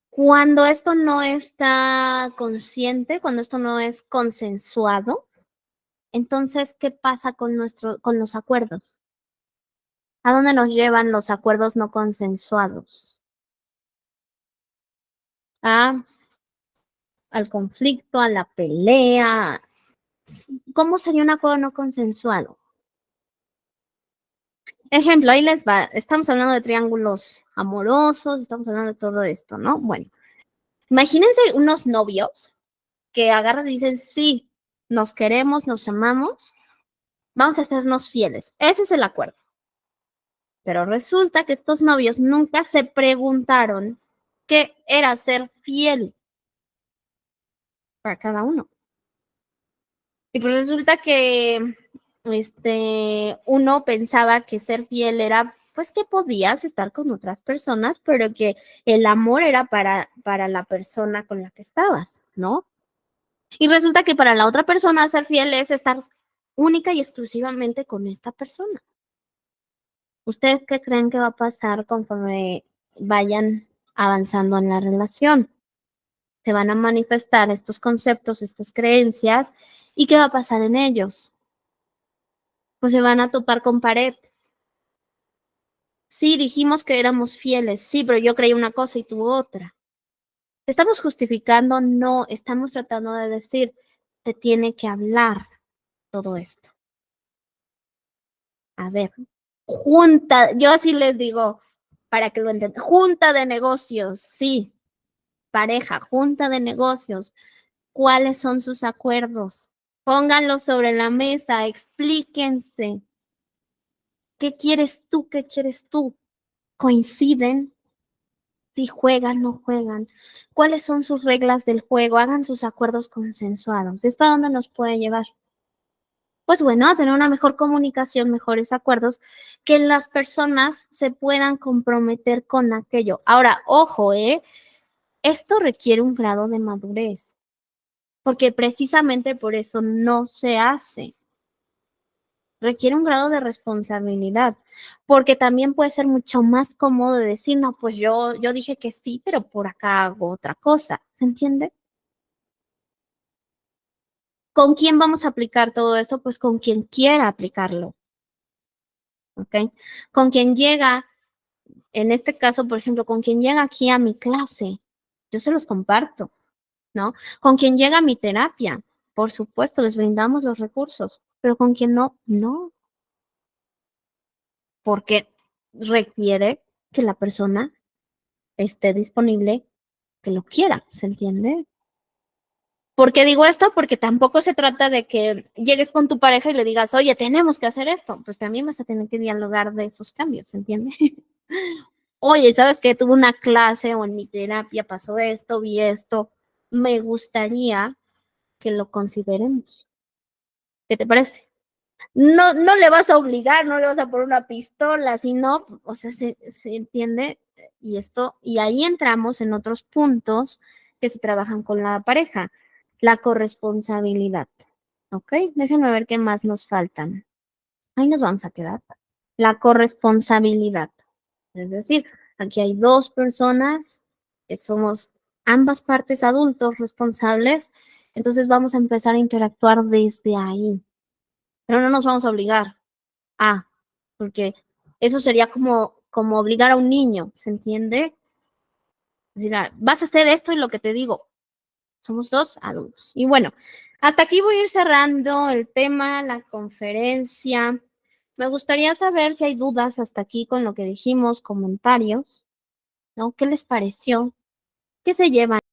Cuando esto no está consciente, cuando esto no es consensuado, entonces, ¿qué pasa con los acuerdos? ¿A dónde nos llevan los acuerdos no consensuados? Al conflicto, a la pelea. ¿Cómo sería un acuerdo no consensuado? Ejemplo, ahí les va. Estamos hablando de triángulos amorosos, estamos hablando de todo esto, ¿no? Bueno, imagínense unos novios que agarran y dicen, sí, nos queremos, nos amamos, vamos a hacernos fieles. Ese es el acuerdo. Pero resulta que estos novios nunca se preguntaron qué era ser fiel para cada uno. Y pues resulta que uno pensaba que ser fiel era, pues que podías estar con otras personas, pero que el amor era para la persona con la que estabas, ¿no? Y resulta que para la otra persona ser fiel es estar única y exclusivamente con esta persona. ¿Ustedes qué creen que va a pasar conforme vayan avanzando en la relación? Se van a manifestar estos conceptos, estas creencias, ¿y qué va a pasar en ellos? Pues se van a topar con pared. Sí, dijimos que éramos fieles, sí, pero yo creí una cosa y tú otra. ¿Estamos justificando? No, estamos tratando de decir, te tiene que hablar todo esto. A ver, yo así les digo, para que lo entiendan, junta de negocios, sí, pareja, junta de negocios. ¿Cuáles son sus acuerdos? Pónganlos sobre la mesa, explíquense. ¿Qué quieres tú? ¿Qué quieres tú? ¿Coinciden? Si juegan, no juegan. ¿Cuáles son sus reglas del juego? Hagan sus acuerdos consensuados. ¿Esto a dónde nos puede llevar? Pues bueno, a tener una mejor comunicación, mejores acuerdos, que las personas se puedan comprometer con aquello. Ahora, ojo, esto requiere un grado de madurez, porque precisamente por eso no se hace. Requiere un grado de responsabilidad, porque también puede ser mucho más cómodo de decir, no, pues yo dije que sí, pero por acá hago otra cosa. ¿Se entiende? ¿Con quién vamos a aplicar todo esto? Pues con quien quiera aplicarlo. ¿Ok? Con quien llega, en este caso, por ejemplo, con quien llega aquí a mi clase, yo se los comparto, ¿no? Con quien llega a mi terapia, por supuesto, les brindamos los recursos, pero con quien no, no, porque requiere que la persona esté disponible, que lo quiera, ¿se entiende? ¿Por qué digo esto? Porque tampoco se trata de que llegues con tu pareja y le digas, oye, tenemos que hacer esto. Pues también vas a tener que dialogar de esos cambios, ¿se entiende? Oye, ¿sabes qué? Tuve una clase o en mi terapia pasó esto, vi esto. Me gustaría que lo consideremos. ¿Qué te parece? No, no le vas a obligar, no le vas a poner una pistola, sino, o sea, se entiende. Y ahí entramos en otros puntos que se trabajan con la pareja. La corresponsabilidad. ¿Ok? Déjenme ver qué más nos faltan. Ahí nos vamos a quedar. La corresponsabilidad. Es decir, aquí hay dos personas que somos ambas partes adultos responsables. Entonces vamos a empezar a interactuar desde ahí. Pero no nos vamos a obligar. Porque eso sería como obligar a un niño, ¿se entiende? Es decir, vas a hacer esto y lo que te digo. Somos dos adultos. Y bueno, hasta aquí voy a ir cerrando el tema, la conferencia. Me gustaría saber si hay dudas hasta aquí con lo que dijimos, comentarios, ¿no? ¿Qué les pareció? ¿Qué se llevan?